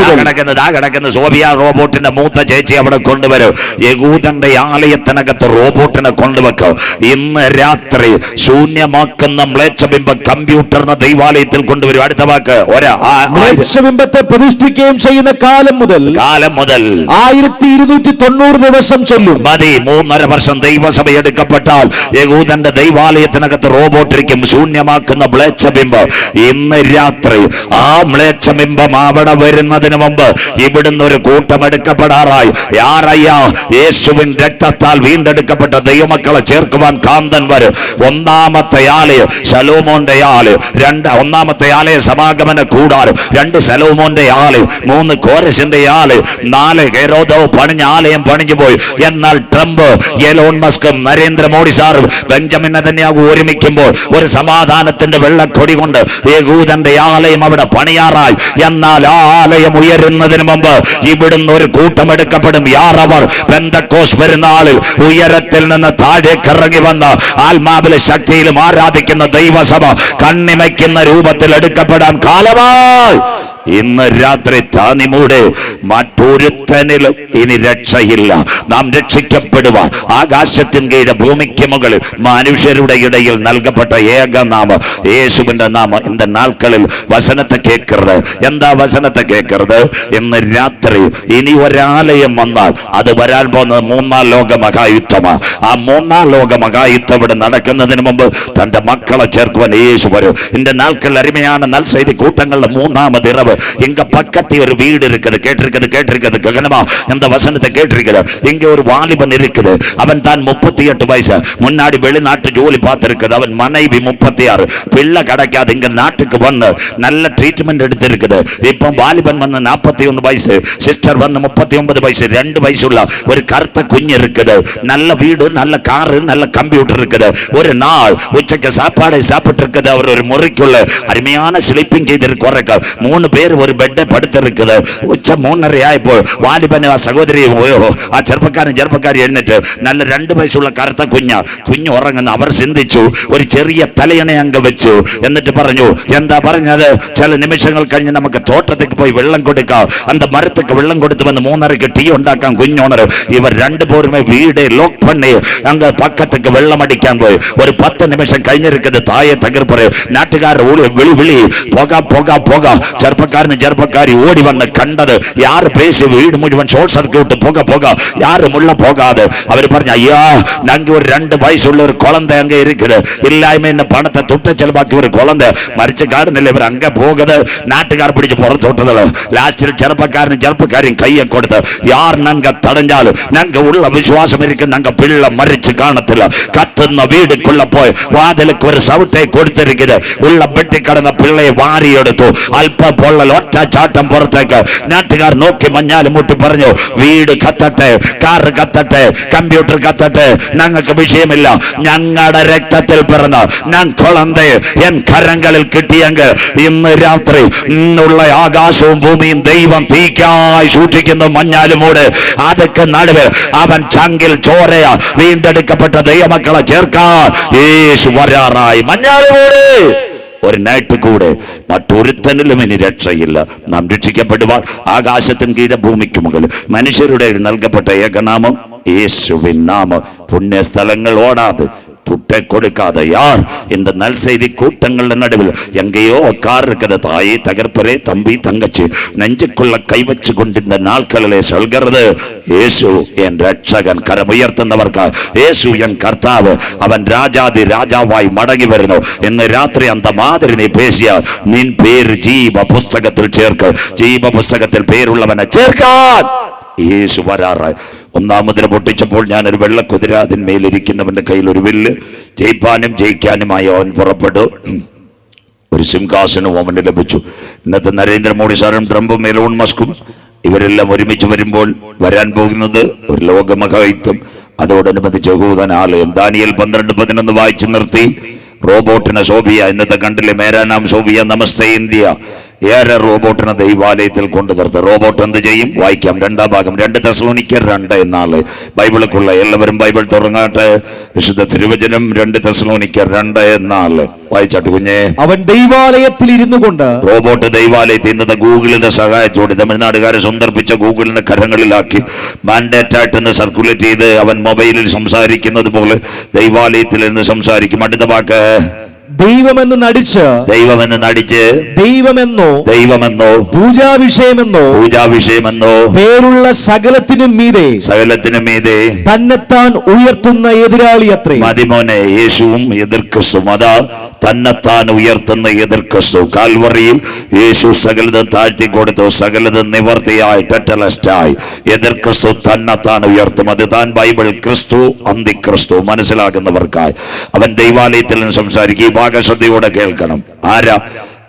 കിടക്കുന്ന സോഫിയ റോബോട്ടിന്റെ മൂത്ത ചേച്ചി അവിടെ കൊണ്ടുവരും. യഹൂദന്റെ ആലയത്തിനകത്ത് റോബോട്ടിനെ കൊണ്ടുവെക്കും. ഇന്ന് രാത്രി ശൂന്യമാക്കുന്ന മ്ലേച്ഛബിംബ കമ്പ്യൂട്ടറിനെ ദൈവാലയത്തിൽ കൊണ്ടുവരും. അടുത്ത വാക്ക് മ്ലേച്ഛബിംബത്തെ പ്രതിഷ്ഠിക്കുകയും ചെയ്യുന്ന കാലം മുതൽ 1290 ദിവസം ചൊല്ലും. മതി. 3.5 വർഷം ദൈവസഭ എടുക്കും. എടുക്കപ്പെട്ടാൽ യഹൂദന്റെ ദൈവാലയത്തിനകത്ത് റോബോട്ടിരിക്കും. ശൂന്യമാക്കുന്ന മ്ലേച്ഛബിംബം ഇന്ന് രാത്രി ആ മ്ലേച്ഛബിംബം അവിടെ വരുന്നതിന് മുമ്പ് ഇവിടുന്ന് ഒരു കൂട്ടം എടുക്കപ്പെടാറായി. യാറയ്യാ, യേശുവിൻ രക്തത്താൽ വീണ്ടെടുക്കപ്പെട്ട ദൈവമക്കളെ ചേർക്കുവാൻ കാന്തൻ വരും. ഒന്നാമത്തെ ആലയം ശലോമോന്റെ ആലയം, ഒന്നാമത്തെ ആലയം സമാഗമന കൂടാരം, 2 ശലോമോന്റെ ആലയം, 3 കോരശിന്റെ ആലയം, 4 ഹെരോദോ പണിഞ്ഞ ആലയം പണിഞ്ഞു പോയി. എന്നാൽ ട്രംപ്, എലോൺ മസ്കും നരേന്ദ്രമോദി സാറും ബെഞ്ചമിൻ നെതന്യാഹു ഒരുമിക്കുമ്പോൾ ഒരു സമാധാനത്തിന്റെ വെള്ളക്കൊടി കൊണ്ട് യഹൂദന്റെ ആലയം അവിടെ പണിയാറായി. എന്നാൽ ആ ആലയം ഉയരുന്നതിന് മുമ്പ് ഇവിടുന്ന് ഒരു കൂട്ടം എടുക്കപ്പെടും. യാറവർ പെന്തക്കോസ് പെരുന്നാളിൽ ഉയരത്തിൽ നിന്ന് താഴേക്ക് ഇറങ്ങി വന്ന് ആത്മാവിലെ ശക്തിയിലും ആരാധിക്കുന്ന ദൈവസഭ കണ്ണിമയ്ക്കുന്ന രൂപത്തിൽ എടുക്കപ്പെടാൻ കാലമായി. ഇന്ന് രാത്രി താനിമൂടെ മറ്റൊരുത്തനിലും ഇനി രക്ഷയില്ല. നാം രക്ഷിക്കപ്പെടുവാൻ ആകാശത്തിൻ കീഴ് ഭൂമിക്ക് മുകളിൽ മനുഷ്യരുടെ ഇടയിൽ നൽകപ്പെട്ട ഏക നാമം യേശുവിന്റെ നാമം. இந்த നാൾക്കളിൽ വചനത്തെ കേൾക്കരുത്. എന്താ വചനത്തെ കേൾക്കരുത്? ഇന്ന് രാത്രി ഇനി ഒരാലയം വന്നാൽ അത് വരാൻ പോകുന്നത് 3-ാം ലോക മഹായുദ്ധമാണ്. ആ 3-ാം ലോക മഹായുദ്ധം ഇവിടെ നടക്കുന്നതിന് മുമ്പ് തന്റെ മക്കളെ ചേർക്കുവാൻ യേശു വരും. இந்த நாட்கள் அருமையான நல் செய்தி கூட்டங்கள்ல 3வது இரவு இங்க பக்கத்தில் ஒரு வீடு இருக்குது. கேட்டிருக்கிறது ககனமா இந்த வசனத்தை கேட்டிருக்கிறது. இங்க ஒரு வாலிபன் இருக்குது. அவன் தான் 38 வயசு. முன்னாடி வெளிநாட்டு ஜோலி பார்த்திருக்குது. அவன் மனைவி 36. பிள்ளை கிடைக்காது. இங்க நாட்டுக்கு வந்து நல்ல ட்ரீட்மெண்ட் எடுத்து இருக்குது. இப்போ வாலிபன் வந்து 41 வயசு, சிஸ்டர் வந்து 39 வயசு. 2 வயசுள்ள ஒரு கருத்த குஞ்சு இருக்குது. நல்ல வீடு, நல்ல காரு, நல்ல கம்ப்யூட்டர் இருக்குது. ஒரு நாள் உச்சக்க சாப்பாடை சாப்பிட்டு இருக்குது. அவர் ஒரு முறைக்குள்ள அருமையான ஸ்லீப்பிங் செய்திருக்கிறார். 3 பேர் ഒരു ബെഡ് പടുത്തിരിക്കുന്നത്. ഉച്ച 3:30 ആയപ്പോൾ വാലിബന് ആ സഹോദരി ആ ചെറുപ്പക്കാരി എഴുന്നേറ്റ് നല്ല 2 വയസ്സുള്ള കറുത്ത കുഞ്ഞ് ഉറങ്ങുന്നു. അവർ ചിന്തിച്ചു, ഒരു ചെറിയ തലയണ അങ്ങ് വെച്ചു. എന്നിട്ട് പറഞ്ഞു, എന്താ പറഞ്ഞത്? ചില നിമിഷങ്ങൾ കഴിഞ്ഞ് നമുക്ക് തോട്ടത്തേക്ക് പോയി വെള്ളം കൊടുക്കാം. അന്ത മരത്തേക്ക് വെള്ളം കൊടുത്തു വന്ന് 3:30 ടീ ഉണ്ടാക്കാൻ കുഞ്ഞുണരും. ഇവർ 2 പേരുമേ വീട് ലോക്ക് പണി അങ്ങ് പക്കത്തേക്ക് വെള്ളം അടിക്കാൻ പോയി. ഒരു 10 നിമിഷം കഴിഞ്ഞിരിക്കുന്നത് തായെ തകർപ്പറ്. നാട്ടുകാരുടെ വിളി പോക. ചെറുപ്പക്കാരി ഓടി വന്ന് കണ്ടത് യാറ് പേശി വീട് മുഴുവൻ ഷോർട്ട് സർക്യൂട്ട് പോക യാറും ഉള്ള പോകാതെ അവർ പറഞ്ഞു, ஐயா நாங்க ஒரு 2 வயசுள்ள ஒரு குழந்தை அங்க இருக்குது. இல்லாம என்ன பணத்தை துட்ட செலவாக்கி ஒரு குழந்தை மறிச்சு காடுന്നില്ല. இவர் அங்க போகுது. നാട്ടുകാർ പിടിച്ച് പുറത്ത് വിട്ടത്. ലാസ്റ്റിൽ ചെറുപ്പക്കാരിയും കയ്യെ കൊടുത്ത്, യാർ ഞങ്ങ തടഞ്ഞാലും ഞങ്ങ ഉള്ള വിശ്വാസം ഇരിക്കും, ഞങ്ങ പിള്ള മരിച്ചു കാണത്തില്ല. കത്തുന്ന വീടുക്കുള്ള പോയി വാതിലേക്ക് ഒരു സൗട്ടെ കൊടുത്തിരിക്കുന്നത്. ഉള്ള വെട്ടിക്കടന്ന പിള്ളയെ വാരിയെടുത്തു. അല്പ പൊള്ളൽ ഒറ്റ ചാട്ടം പുറത്തേക്ക്. നാട്ടുകാർ നോക്കി മഞ്ഞാലും മുട്ടി പറഞ്ഞു, വീട് കത്തട്ടെ, കാറ് കത്തട്ടെ, കമ്പ്യൂട്ടർ കത്തട്ടെ, ഞങ്ങൾക്ക് വിഷയമില്ല. ഞങ്ങളുടെ രക്തത്തിൽ പിറന്ന ഞാൻ കുളന്തെ എൻ കരങ്ങളിൽ കിട്ടിയെങ്കിൽ ഇന്ന് രാത്രി ഇന്നുള്ള ആകാശവും ഭൂമിയും ദൈവം തീക്കായി സൂക്ഷിക്കുന്ന മഞ്ഞാലുമൂട് അതൊക്കെ നടുവിൽ അവൻ ചങ്കിൽ ചോരയ വീണ്ടെടുക്കപ്പെട്ട ദൈവമക്കളെ ചേർക്കാൻ യേശു വരാറായി. മഞ്ഞാലുമൂട് ഒരു നൈറ്റ് കൂടെ മറ്റൊരുത്തനിലും ഇനി രക്ഷയില്ല. നാം രക്ഷിക്കപ്പെടുവാൻ ആകാശത്തിന് കീഴെ ഭൂമിക്ക് മുകളിൽ മനുഷ്യരുടെ നൽകപ്പെട്ട ഏകനാമം യേശുവിൻ നാമം. പുണ്യസ്ഥലങ്ങൾ ഓടാതെ துட்டை கொடுக்காத யார் இந்த நல் செய்தி கூட்டங்கள் நடுவில் எங்கேயோ கார் இருக்குது. தாயை தகர்ப்பரே, தம்பி தங்கச்சி நெஞ்சுக்குள்ள கை வச்சு கொண்டு இந்த நாட்களிலே சொல்கிறது, இயேசு என் ரட்சகன். கரம் உயர்த்துന്നവർക്ക് യേശു എൻ കർത്താവ്, അവൻ രാജാതി രാജാവായി മടങ്ങി വരുന്നു. ഇന്ന് രാത്രി അന്ത മാതിരി നീ പേശിയ നിൻ പേര് ജീവ പുസ്തകത്തിൽ ചേർക്ക്. ജീവ പുസ്തകത്തിൽ പേരുള്ളവനെ ചേർക്കാൻ യേശു വരാറായി. 1-ാം മുദ്ര പൊട്ടിച്ചപ്പോൾ ഞാനൊരു വെള്ളക്കുതിര, അതിന്മേലിരിക്കുന്നവന്റെ കയ്യിൽ ഒരു വില്ല്, ജയിപ്പാനും ജയിക്കാനുമായി അവൻ പുറപ്പെട്ടു. ഒരു സിംഹാസനവും അവന് ലഭിച്ചു. ഇന്നത്തെ നരേന്ദ്രമോദി സാറും ട്രംപും എലോൺ മസ്കും ഇവരെല്ലാം ഒരുമിച്ച് വരുമ്പോൾ വരാൻ പോകുന്നത് ഒരു ലോകമഹായുദ്ധം. അതോടനുബന്ധിച്ച് യഹൂദനാലയം. ദാനിയേൽ 12:11 വായിച്ചു നിർത്തി. റോബോട്ടിനെ സോഫിയ, ഇന്നത്തെ കണ്ടില്ലേ, മേരാ നാം സോഫിയ, നമസ്തേ ഇന്ത്യ. ഏറെ റോബോട്ടിനെ ദൈവാലയത്തിൽ കൊണ്ടു നിർത്തും. റോബോട്ട് എന്ത് ചെയ്യും? വായിക്കാം. 2-ാം ഭാഗം 2 തെസ്സലോനിക്കർ 2:4. ബൈബിളിക്കുള്ള എല്ലാവരും ബൈബിൾ തുറങ്ങാട്ടെ. വിശുദ്ധ തിരുവചനം 2 തെസ്സലോനിക്കർ 2:4 വായിച്ചാട്ട് കുഞ്ഞേ. അവൻ ദൈവാലയത്തിൽ ഇരുന്നു കൊണ്ട്, റോബോട്ട് ദൈവാലയത്തിൽ ഇന്നത്തെ ഗൂഗിളിന്റെ സഹായത്തോടെ തമിഴ്നാടുകാരെ സ്വന്തർപ്പിച്ച ഗൂഗിളിന്റെ കരങ്ങളിലാക്കി മാൻഡേറ്റ് ആയിട്ട് സർക്കുലേറ്റ് ചെയ്ത് അവൻ മൊബൈലിൽ സംസാരിക്കുന്നത് പോലെ ദൈവാലയത്തിൽ നിന്ന് സംസാരിക്കും. അടുത്ത വാക്ക് ദൈവമെന്ന് നടിച്ച് ദൈവമെന്നോ പൂജാവിഷയമെന്നോ പേരുള്ള സകലത്തിനും മീതെ തന്നെത്താൻ ഉയർത്തുന്ന എതിരാളി അത്രേ. മതിമോനെ, യേശുവും എതിർ ക്രിസ്തു. അതാ തന്നെത്താൻ ഉയർത്തുന്ന എതിർ ക്രിസ്തു. കാൽവറിയിൽ യേശു സകലതും താഴ്ത്തി കൊടുത്തു, സകലതും നിവർത്തിയായി ടെറ്റലസ്റ്റായി. എതിർ ക്രിസ്തു തന്നെത്താൻ ഉയർത്തും. അത് താൻ ബൈബിൾ ക്രിസ്തു അന്തിക്രിസ്തു മനസ്സിലാക്കുന്നവർക്കായി അവൻ ദൈവാലയത്തിൽ നിന്ന് സംസാരിക്കും. ഈ ഭാഗശ്രദ്ധയോടെ കേൾക്കണം. ആരാ?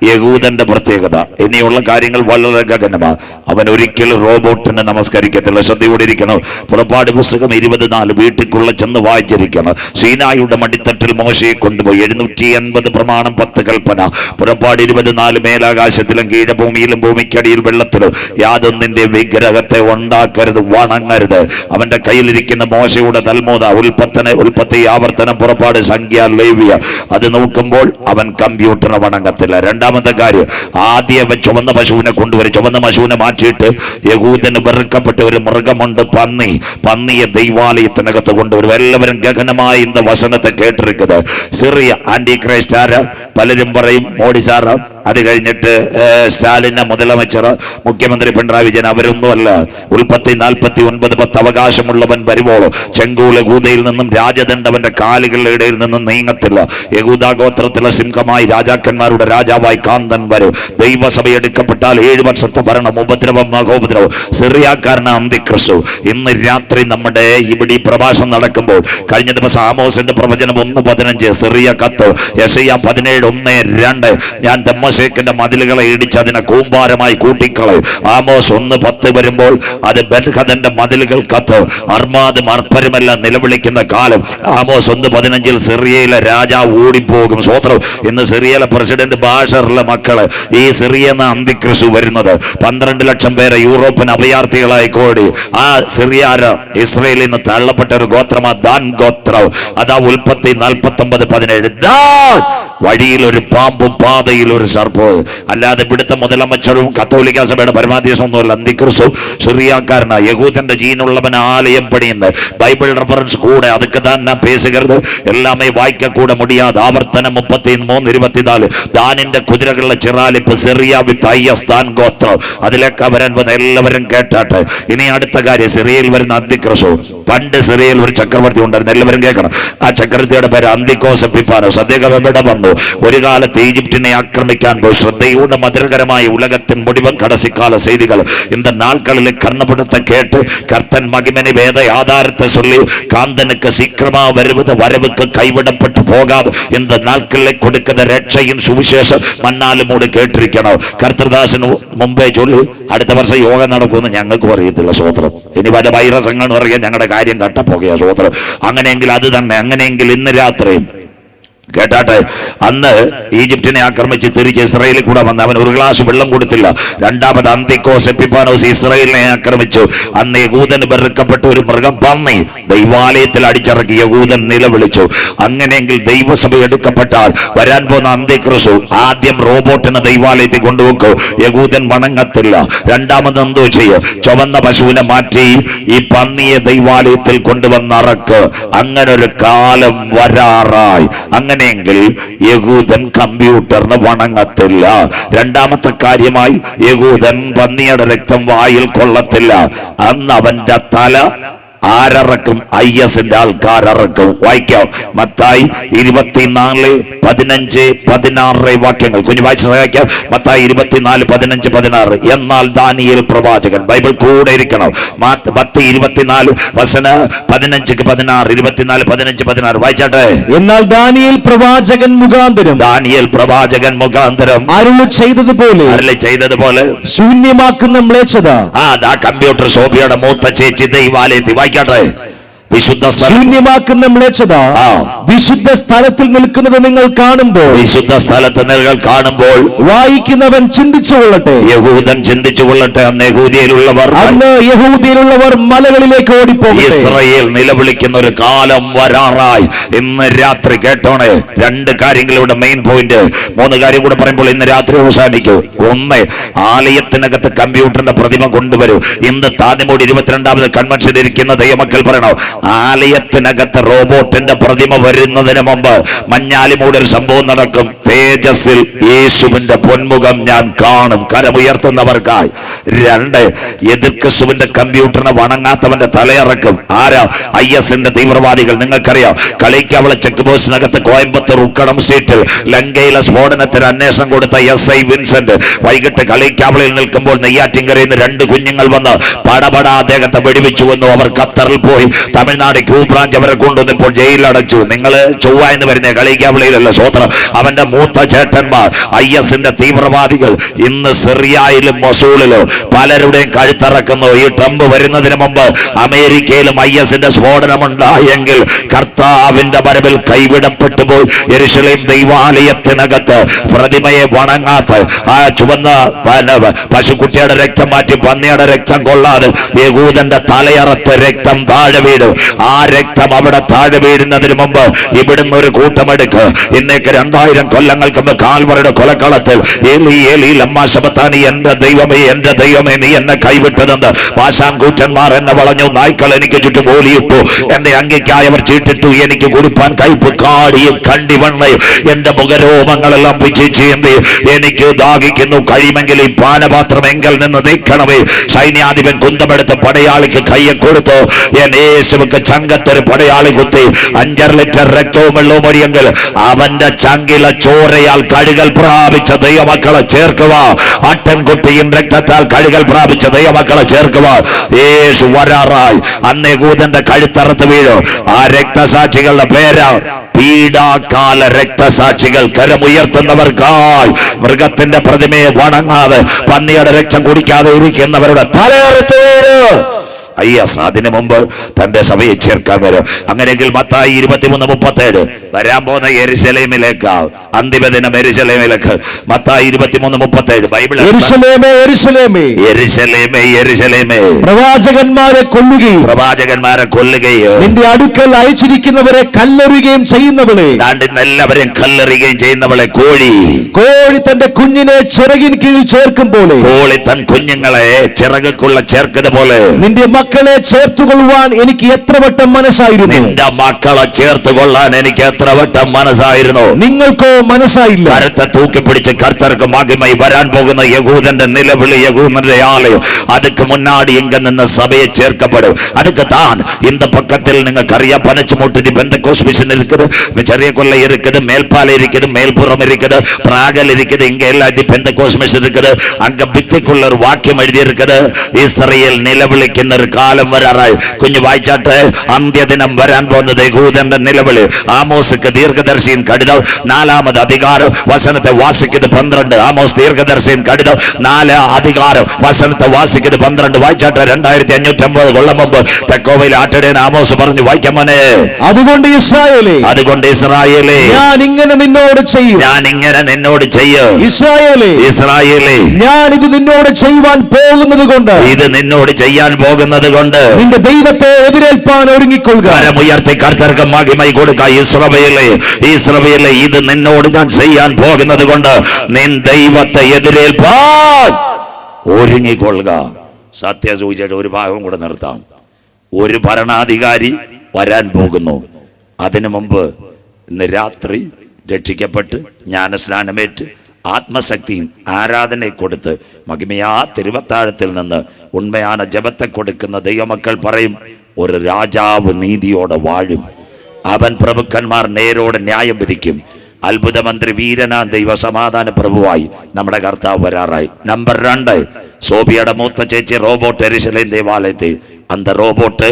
യഹൂദന്റെ പ്രത്യേകത. ഇനിയുള്ള കാര്യങ്ങൾ വളരെ ഗഗനമാണ്. അവൻ ഒരിക്കലും റോബോട്ടിനെ നമസ്കരിക്കത്തില്ല. ശ്രദ്ധയോടെ ഇരിക്കണം. പുറപ്പാട് പുസ്തകം 24 വീട്ടിക്കുള്ള ചെന്ന് വായിച്ചിരിക്കണം. സീനായുടെ മടിത്തട്ടിൽ മോശയെ കൊണ്ടുപോയി 780 പ്രമാണം 10 കൽപ്പന. പുറപ്പാട് 24 മേലാകാശത്തിലും കീഴഭൂമിയിലും ഭൂമിക്കടിയിൽ വെള്ളത്തിലും യാതൊന്നിന്റെ വിഗ്രഹത്തെ ഉണ്ടാക്കരുത്, വണങ്ങരുത്. അവന്റെ കയ്യിലിരിക്കുന്ന മോശയുടെ തൽമൂത, ഉൽപ്പത്തി, ആവർത്തനം, പുറപ്പാട്, സംഖ്യ, ലേവ്യ. അത് നോക്കുമ്പോൾ അവൻ കമ്പ്യൂട്ടറിനെ വണങ്ങത്തില്ല. രണ്ടാമത്തെ കാര്യം, ആദ്യം അവൻ ചുവന്ന പശുവിനെ കൊണ്ടുവരും. ചുവന്ന പശുവിനെ മാറ്റിയിട്ട് യഹൂദന് വെറുക്കപ്പെട്ട ഒരു മൃഗമുണ്ട്, പന്നിയെ ദൈവാലയത്തിനകത്ത് കൊണ്ടുവരും. എല്ലാവരും ഗഗനമായി ഇന്ന വസനത്തെ കേട്ടിരിക്കുന്നത്. സിറിയ ആന്റി ക്രൈസ്റ്റ് ആര്? പലരും പറയും മോഡി സാറ്. അത് കഴിഞ്ഞിട്ട് സ്റ്റാലിന് മുതലമച്ചർ, മുഖ്യമന്ത്രി പിണറായി വിജയൻ. അവരൊന്നുമല്ല. ഉൽപ്പത്തി 49:10 അവകാശമുള്ളവൻ വരുമ്പോളോ ചെങ്കോല് യഹൂദയിൽ നിന്നും രാജദണ്ഡവന്റെ കാലുകളുടെ ഇടയിൽ നിന്നും നീങ്ങത്തില്ല. യഹൂദാ ഗോത്രത്തിലെ സിംഹമായി രാജാക്കന്മാരുടെ രാജാവായി കാന്തൻ വരും. ദൈവസഭ എടുക്കപ്പെട്ടാൽ 7 വർഷത്തെ ഭരണം, ഉപദ്രവം, മഹോപദ്രവം. സിറിയാക്കാരന് അന്തിക്രിസ്തു. ഇന്ന് രാത്രി നമ്മുടെ ഇവിടെ പ്രഭാഷണം നടക്കുമ്പോൾ കഴിഞ്ഞ ദിവസം ആമോസിന്റെ പ്രവചനം 1:15, സിറിയ കത്ത്, യെശയ്യാ 17:1-2. ഞാൻ ദമ്മശേക്കിന്റെ മതിലുകളെ ഇടിച്ച് അതിനെ കൂമ്പാരമായി കൂട്ടിക്കളയും. ആമോസ് 1:10 വരുമ്പോൾ അത് ബെൻഹദന്റെ മതിലുകൾ കത്ത്, അർമാദ് മർപ്പരുമെല്ലാം നിലവിളിക്കുന്ന കാലം. ആമോസ് 1:15 സിറിയയിലെ രാജാവ് ഓടിപ്പോകും. സ്വോത്രം. ഇന്ന് സിറിയയിലെ പ്രസിഡന്റ് ബാഷറിലെ മക്കള്, ഈ സിറിയ എന്ന അന്തിക്രിസ്തു വരുന്നത് 12 ലക്ഷം പേരെ യൂറോപ്പിന് അഭയാർത്ഥികളായി കോടി. ആ സിറിയാര് ഇസ്രയേലിൽ നിന്ന് തള്ളപ്പെട്ട ഒരു ഗോത്രമാ ദാൻ ഗോത്രം. അതാ ഉൽപ്പത്തി 49:17. വഴിയിൽ ഒരു പാമ്പും പാതയിൽ ഒരു സർപ്പവും. അല്ലാതെ ഇവിടുത്തെ മുതലമച്ചറും കത്തോലിക്ക സഭയുടെ പരമാധ്യക്ഷം ഒന്നുമല്ല. അന്തിക്രിസ്തു സിറിയാക്കാരനാ. യഹൂദന്റെ ജീനുള്ളവൻ ആലയം പണിയുന്നത്. ബൈബിൾ റെഫറൻസ് കൂടെ അതൊക്കെ തന്നെ പേസുകരുത്, എല്ലാമേ വായിക്കൂടെ മുടിയാതെ. ആവർത്തനം 33:24. ദാനിന്റെ കുതിരകളുടെ ചിറാലിപ്പ് സിറിയ വിത്ത് അയ്യസ്താൻ ഗോത്രം. അതിലേക്ക് വരാൻ വന്ന എല്ലാവരും കേട്ടാട്ടെ. ഇനി അടുത്ത കാര്യം, സിറിയയിൽ വരുന്ന അന്തിക്രിസ്തു. പണ്ട് സിറിയയിൽ ഒരു ചക്രവർത്തി ഉണ്ടായിരുന്നു. എല്ലാവരും കേൾക്കണം. ആ ചക്രവർത്തിയുടെ പേര് അന്തിക്കോസ് എപ്പിഫാനോസ്. അദ്ദേഹം എവിടെ വന്നു? ഒരു കാലത്ത് ഈജിപ്തിനെ ആക്രമിക്കാൻ പോയി. ശ്രദ്ധയോടെ മധുരകരമായ ഉലകത്തിൻ മുടിവൻ കടസിക്കാല ചെയ്തികൾ இந்த நாட்களில் கர்ணபடத்தை கேட்டு கர்த்தன் மகிமனை வேத ஆதாரத்தை சொல்லி காந்தனுக்கு சீக்கிரமா வருவது வரவுக்கு கைவிடப்பட்டு போகாது இந்த நாட்களில் கொடுக்கிற രക്ഷയും സുവിശേഷം മന്നാലുമൂട് കേട്ടിരിക്കണോ? കർത്തൃദാസന് മുമ്പേ ചൊല്ലി അടുത്ത വർഷം യോഗം നടക്കുമെന്ന് ഞങ്ങൾക്ക് അറിയത്തില്ല. സ്വോത്രം. ഇനി പല വൈറസ് അങ്ങനെ പറയാൻ ഞങ്ങളുടെ കാര്യം കട്ടപ്പോകയാ. സ്വോത്രം. അങ്ങനെയെങ്കിൽ അത് തന്നെ. അങ്ങനെയെങ്കിൽ ഇന്ന് രാത്രിയും കേട്ടാട്ടെ. അന്ന് ഈജിപ്തിനെ ആക്രമിച്ച് തിരിച്ച് ഇസ്രായേലിൽ കൂടെ വന്ന് അവൻ ഒരു ഗ്ലാസ് വെള്ളം കൊടുത്തില്ല. രണ്ടാമത് അന്തിക്കോസ് എപ്പിഫാനോസ് ഇസ്രായേലിനെ ആക്രമിച്ചു. അന്ന് യഹൂദന് വെറുക്കപ്പെട്ട ഒരു മൃഗം പന്നി ദൈവാലയത്തിൽ അടിച്ചിറക്കി. യഹൂദൻ നിലവിളിച്ചു. അങ്ങനെയെങ്കിൽ ദൈവസഭ എടുക്കപ്പെട്ടാൽ വരാൻ പോകുന്ന അന്തിക്രിസ്തു ആദ്യം റോബോട്ടിനെ ദൈവാലയത്തിൽ കൊണ്ടുവെക്കൂ. യഹൂദൻ വണങ്ങത്തില്ല. രണ്ടാമത് എന്തോ ചെയ്യും? ചുവന്ന പശുവിനെ മാറ്റി ഈ പന്നിയെ ദൈവാലയത്തിൽ കൊണ്ടുവന്നറക്ക്. അങ്ങനെ ഒരു കാലം വരാറായി. അങ്ങനെയെങ്കിൽ യഹൂദൻ കമ്പ്യൂട്ടറിന് വണങ്ങത്തില്ല. രണ്ടാമത്തെ കാര്യമായി, യഹൂദൻ പന്നിയുടെ രക്തം വായിൽ കൊള്ളത്തില്ല. അന്ന് അവന്റെ തല ആരറക്കും? IS-ന്റെ ആൾക്കാരറക്കും. വായിക്കാം. മത്തായി 24:15-16 വാക്യങ്ങൾ കുഞ്ഞു വായിച്ച് സഹായിക്കാം. മത്തായി 24:15-16. എന്നാൽ ദാനിയേൽ പ്രവാചകൻ, ബൈബിൾ കൂടെ ഇരിക്കണം. മത്തായി 24:15-16 24:15-16 വായിച്ചാട്ടെ. എന്നാൽ ദാനിയേൽ പ്രവാചകൻ മുഖാന്തരം അരുളി ചെയ്തതുപോലെ ശൂന്യമാക്കുന്ന മ്ലേച്ഛത. ആ കമ്പ്യൂട്ടർ ശോഭയുടെ മൂത്ത ചേച്ചി ദൈവാലയത്തിൽ വായിക്കാട്ടെ. വിശുദ്ധ ശൂന്യമാക്കുന്ന മ്ലേച്ഛത വിശുദ്ധ സ്ഥലത്തിൽ നിൽക്കുന്നത് നിങ്ങൾ കാണുമ്പോൾ വായിക്കുന്നവൻ ചിന്തിച്ചുകൊള്ളട്ടെ. യഹൂദൻ ചിന്തിച്ചുകൊള്ളട്ടെ. അന്ന് യഹൂദിയിലുള്ളവർ മലകളിലേക്ക് ഓടിപ്പോകും. ഇസ്രായേൽ നിലവിളിക്കുന്ന ഒരു കാലം വരാറായി. ഇന്ന് രാത്രി കേട്ടോണേ. 2 കാര്യങ്ങളുടെ മെയിൻ പോയിന്റ്. 3 കാര്യം കൂടെ പറയുമ്പോൾ ഇന്ന് രാത്രി അവസാനിക്കൂ. 1, ആലയത്തിനകത്ത് കമ്പ്യൂട്ടറിന്റെ പ്രതിമ കൊണ്ടുവരൂ. ഇന്ന് താന്നിമൂട് 22ാമത് കൺവെൻഷൻ ഇരിക്കുന്ന ദൈവമക്കൾ പറയണോ, ആലയത്തിനകത്ത് റോബോട്ടിന്റെ പ്രതിമ വരുന്നതിന് മുമ്പ് മഞ്ഞാലിമൂടെ ഒരു സംഭവം നടക്കും. തേജസ്സിൽ യേശുവിന്റെ പൊന്മുഖം ഞാൻ കാണും. കരമുയർത്തുന്നവർക്കായി. 2, എതിർ ക്രിസ്തുവിന്റെ കമ്പ്യൂട്ടറിനെ വണങ്ങാത്തവന്റെ തലയിറക്കും. ആരാ? IS-ന്റെ തീവ്രവാദികൾ. നിങ്ങൾക്കറിയാം, കളിക്കവള ചെക്ക് പോസ്റ്റിനകത്ത് കോയമ്പത്തൂർ ഉക്കടം സ്ട്രീറ്റിൽ ലങ്കയിലെ സ്ഫോടനത്തിന് അന്വേഷണം കൊടുത്ത SI വിൻസെന്റ് വൈകിട്ട് കളിക്കാവളയിൽ നിൽക്കുമ്പോൾ നെയ്യാറ്റിൻകരയിൽ നിന്ന് 2 കുഞ്ഞുങ്ങൾ വന്ന് പടപട അദ്ദേഹത്തെ വെടിവെച്ചു വന്നു. അവർ ഖത്തറിൽ പോയി തമിഴ്നാട് ക്യൂ ബ്രാഞ്ച് അവരെ കൊണ്ടുവന്ന് ഇപ്പോൾ ജയിലിലടച്ചു. നിങ്ങൾ ചൊവ്വ എന്ന് വരുന്ന കളിക്കാവളയിലല്ല സ്വോത്രം. അവന്റെ മൂത്ത ചേട്ടന്മാർ IS-ന്റെ തീവ്രവാദികൾ ഇന്ന് സിറിയയിലും മൊസൂളിലും പലരുടെയും കഴുത്തറക്കുന്നു. ഈ ട്രംപ് വരുന്നതിന് മുമ്പ് അമേരിക്കയിലും IS-ന്റെ സ്ഫോടനമുണ്ടായെങ്കിൽ കർത്താവിന്റെ വരവിൽ കൈവിടപ്പെട്ടു പോയി. യെരുശലേം ദൈവാലയത്തിനകത്ത് പ്രതിമയെ വണങ്ങാത്ത ആ ചുവന്ന പശുക്കുട്ടിയുടെ രക്തം മാറ്റി പന്നിയുടെ രക്തം കൊള്ളാതെ യഹൂദന്റെ തലയറത്ത് രക്തം താഴെ വീടും. ആ രക്തം അവിടെ താഴെ വീഴുന്നതിന് മുമ്പ് ഇവിടുന്ന് ഒരു കൂട്ടമെടുക്ക്. ഇന്നേക്ക് 2000 കൊല്ലങ്ങൾക്ക് മുമ്പ് കാൽവറിയുടെ കൊലക്കളത്തിൽ ഏലി ഏലി ലമ്മാ ശബത്താനി, എന്റെ ദൈവമേ നീ എന്നെ കൈവിട്ടതെന്ന് പാശാൻ കൂറ്റന്മാർ എന്നെ വളഞ്ഞു. നായ്ക്കൾ എനിക്ക് ചുറ്റും ഓലിയിട്ടു. എന്റെ അങ്കിക്കായി അവർ ചീട്ടിട്ടു. എനിക്ക് കുടിപ്പാൻ കയ്പ് കാടിയും കണ്ടിവണ്ണയും എന്റെ മുഖരോമങ്ങളെല്ലാം പിച്ചേന്തി. എനിക്ക് ദാഹിക്കുന്നു. കഴിയുമെങ്കിൽ ഈ പാനപാത്രം എങ്കിൽ നിന്ന് നീക്കണമേ. സൈന്യാധിപൻ കുന്തമെടുത്ത് പടയാളിക്ക് കയ്യെ കൊടുത്തു. യേശുവിക്ക് ചങ്കത്തൊരു പടയാളി കുത്തി 5 ലിറ്റർ രക്തവും വെള്ളവും ഒഴിയെങ്കിൽ അവന്റെ ചങ്കിലെ ചോരയാൽ കഴുകൽ പ്രാപിച്ച ദൈവമക്കളെ ചേർക്കുക. ആട്ടിൻകുട്ടിയും രക്തത്താൽ കഴുകൽ പ്രാപിച്ച ദൈവമക്കളെ ചേർക്കുക. യേശു വരാറായി. അന്ന് യഹൂദന്റെ കഴുത്തറത്ത് വീഴും. ആ രക്തസാക്ഷികളുടെ പേര് പീഡാകാല രക്തസാക്ഷികൾ. കരമുയർത്തുന്നവർക്കായി മൃഗത്തിന്റെ പ്രതിമയെ വണങ്ങാതെ പന്നിയുടെ രക്തം കുടിക്കാതെ ഇരിക്കുന്നവരുടെ തലയറുത്ത് വീഴും. IS അതിനു മുമ്പ് തന്റെ സഭയെ ചേർക്കാൻ വരും. അങ്ങനെയെങ്കിൽ മത്തായി 23:37 വരാൻ പോകുന്ന യെരുശലേമിലേക്ക്, അന്തിമദിനം യെരുശലേമിലേക്ക്. മത്തായി 23:37 ബൈബിൾ. യെരുശലേമേ യെരുശലേമേ യെരുശലേമേ യെരുശലേമേ, പ്രവാചകന്മാരെ കൊല്ലുകയും നിന്റെ അടുക്കൽ അയച്ചിരിക്കുന്നവരെ കല്ലെറിയുകയും ചെയ്യുന്നവളെ. എല്ലാവരെയും കല്ലെറിയുകയും ചെയ്യുന്നവളെ. കോഴി തന്റെ കുഞ്ഞിനെ ചിറകിൻ കീഴിൽ ചേർക്കും പോലെ, കോഴി തൻ കുഞ്ഞുങ്ങളെ ചിറകുള്ള ചേർക്കുന്ന പോലെ നിന്റെ മക്കളെ ചേർത്തുകൊള്ളുവാൻ എനിക്ക് എത്ര വട്ടം മനസ്സായിരുന്നു. നിന്റെ മക്കളെ ചേർത്തുകൊള്ളാൻ എനിക്ക് എത്ര വട്ടം മനസ്സായിരുന്നു. നിങ്ങൾക്കോ മനസ്സായില്ല. കരത്തെ തൂക്കിപ്പിടിച്ച് കർത്തർക്ക് മഹിമൈ വരാൻ പോകുന്ന യഹൂദന്റെ നിലവിളി, യഹൂദന്റെ ആലയം, அதுக்கு முன்னாடி எங்க நின்று சபையை சேர்க்கப்படும். அதுக்கு தான் இந்த பக்கத்தில் நீங்கறியா பனச்சுமூட்டி பெந்தகோஸ் மிஷன் இருக்குது, ചെറിയ കൊല്ല இருக்குது, மேல்பாலை இருக்குது, மேல்புறம் இருக்குது, பிராகல் இருக்குது. இங்க எல்லாத்தையும் பெந்தகோஸ் மிஷன் இருக்குது. அங்க பித்திக்குள்ள ஒரு வாக்கியம் எழுதி இருக்குது, இஸ்ரയേൽ നിലവിളിക്കുന്ന ഒരു കാലം വരാറായി. കുഞ്ഞു വായിച്ചാട്ട്, അന്ത്യദിനം വരാൻ പോകുന്നത് യഹൂദന്റെ നിലവിളി. ആമോസിക്ക് ദീർഘദർശിയും കടിതം 4-ാമത് അധികാരം വസനത്തെ വാസിക്കുന്നത് 12. ആമോസ് ദീർഘദർശിയും കടിതം 4 അധികാരം വസനത്തെ വാസിക്കുന്നത് 12. വായിച്ചാട്ട് 2550 കൊല്ലം മുമ്പ് തെക്കോവയിൽ ആട്ടിടേൻ ആമോസ് പറഞ്ഞു, വായിക്കമോനെ. അതുകൊണ്ട് ഇസ്രായേലേ ഞാൻ ഇങ്ങനെ നിന്നോട് ചെയ്യും. ഇസ്രായേലേ ഞാൻ ഇത് നിന്നോട് ചെയ്യുവാൻ പോകുന്നത് കൊണ്ട്, നിന്റെ ദൈവത്തെ എതിരേൽപ്പാൻ ഒരുങ്ങിക്കൊള്ളുക. കരമുയർത്തി കർത്തർക്ക് മഹിമ കൊടുക്ക. ഇസ്രായേലേ ഇത് നിന്നോട് ഞാൻ ചെയ്യാൻ പോകുന്നത് കൊണ്ട് നിൻ ദൈവത്തെ എതിരേൽപ്പാൻ ഒരുങ്ങിക്കൊള്ളുക. സത്യ സൂചിച്ചിട്ട് ഒരു ഭാഗം കൂടെ നിർത്താം. ഒരു ഭരണാധികാരി വരാൻ പോകുന്നു. അതിനു മുമ്പ് ഇന്ന് രാത്രി രക്ഷിക്കപ്പെട്ട് ജ്ഞാനസ്നാനമേറ്റ് ആത്മശക്തിയും ആരാധനയെ കൊടുത്ത് മഹിമയാ തിരുവത്താഴത്തിൽ നിന്ന് ഉണ്മயான ജപത്തെ കൊടുക്കുന്ന ദൈവമക്കൾ പറയും, ഒരു രാജാവ് നീതിയോടെ വാഴും. അവൻ പ്രഭുക്കന്മാർ നേരോടെ ന്യായം വിധിക്കും. അത്ഭുത മന്ത്രി വീരനാ ദൈവ സമാധാന പ്രഭുവായി നമ്മുടെ കർത്താവ് വരാറായി. നമ്പർ 2, സോബിയുടെ മൂത്ത ചേച്ചി റോബോട്ട് യെരുശലേം ദേവാലയത്തിൽ. അന്ത റോബോട്ട്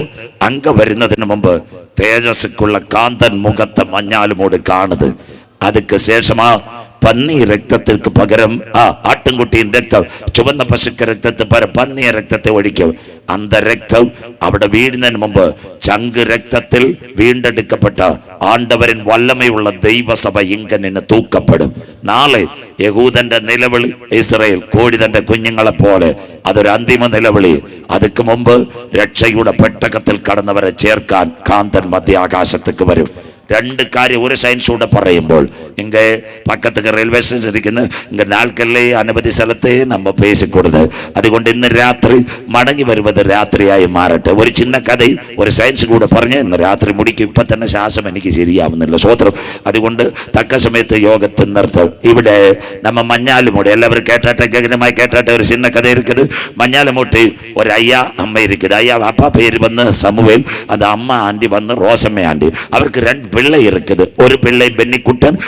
അങ്ക വരുന്നതിന് മുമ്പ് തേജസ്സുക്കുള്ള കാന്തൻ മുഖത്തെ മഞ്ഞാലുമോട് കാണുന്നത്. அதுக்கு ശേഷമാ പന്നി രക്തത്തിற்கு പകരം ആട്ടിൻകുട്ടിயின் രക്തം, ചുവന്ന പശുക്ക രക്തത്തെ പകരം പന്നിയ രക്തത്തെ ഒഴിക്കും. അന്ത രക്തം അവിടെ വീഴുന്നതിന് മുമ്പ് ചങ്ക് രക്തത്തിൽ വീണ്ടെടുക്കപ്പെട്ട ആണ്ടവരിൻ വല്ലമയുള്ള ദൈവസഭ ഇങ്ക നിന്ന് തൂക്കപ്പെടും. നാളെ യഹൂദന്റെ നിലവിളി ഇസ്രായേൽ കോഴി തന്റെ കുഞ്ഞുങ്ങളെ പോലെ, അതൊരു അന്തിമ നിലവിളി. അതുക്ക് മുമ്പ് രക്ഷയുടെ പെട്ടകത്തിൽ കടന്നവരെ ചേർക്കാൻ കാന്തൻ മധ്യാകാശത്തേക്ക് വരും. രണ്ട് കാര്യം ഒരു സയൻസ് കൂടെ പറയുമ്പോൾ இங்கே பக்கத்துக்கு ரயில்வே ஸ்டேஷன் இருக்குது. இங்கே நாட்களிலே அனுமதி സ്ഥലത്തെ நம்ம பேசிக்கொடுது. അതുകൊണ്ട് ഇന്ന് രാത്രി മടങ്ങി വരുന്നത് രാത്രിയായി മാറട്ടെ. ഒരു ചിന്ന കഥ ഒരു സയൻസ് കൂടെ പറഞ്ഞ് ഇന്ന് രാത്രി മുടിക്കും. ഇപ്പം തന്നെ ശ്വാസം എനിക്ക് ശരിയാവുന്നില്ല. സ്വോത്രം. അതുകൊണ്ട് തക്ക സമയത്ത് യോഗത്തിൽ നിർത്തും. ഇവിടെ நம்ம மஞ்சாலுமூடி எல்லாரும் கேட்டாட்ட கேட்கணுமா கேட்டாட்ட ஒரு சின்ன கதை இருக்குது. மஞ்சாலுமூட்டி ஒரு ஐயா அம்மா இருக்குது. ஐயா அப்பா பேர் வந்து சமுவேல், அந்த அம்மா ஆண்டி வந்து ரோசம்மை ஆண்டி. அவருக்கு 2 பிள்ளை இருக்குது. ஒரு பிள்ளை பென்னிக்குட்டன்,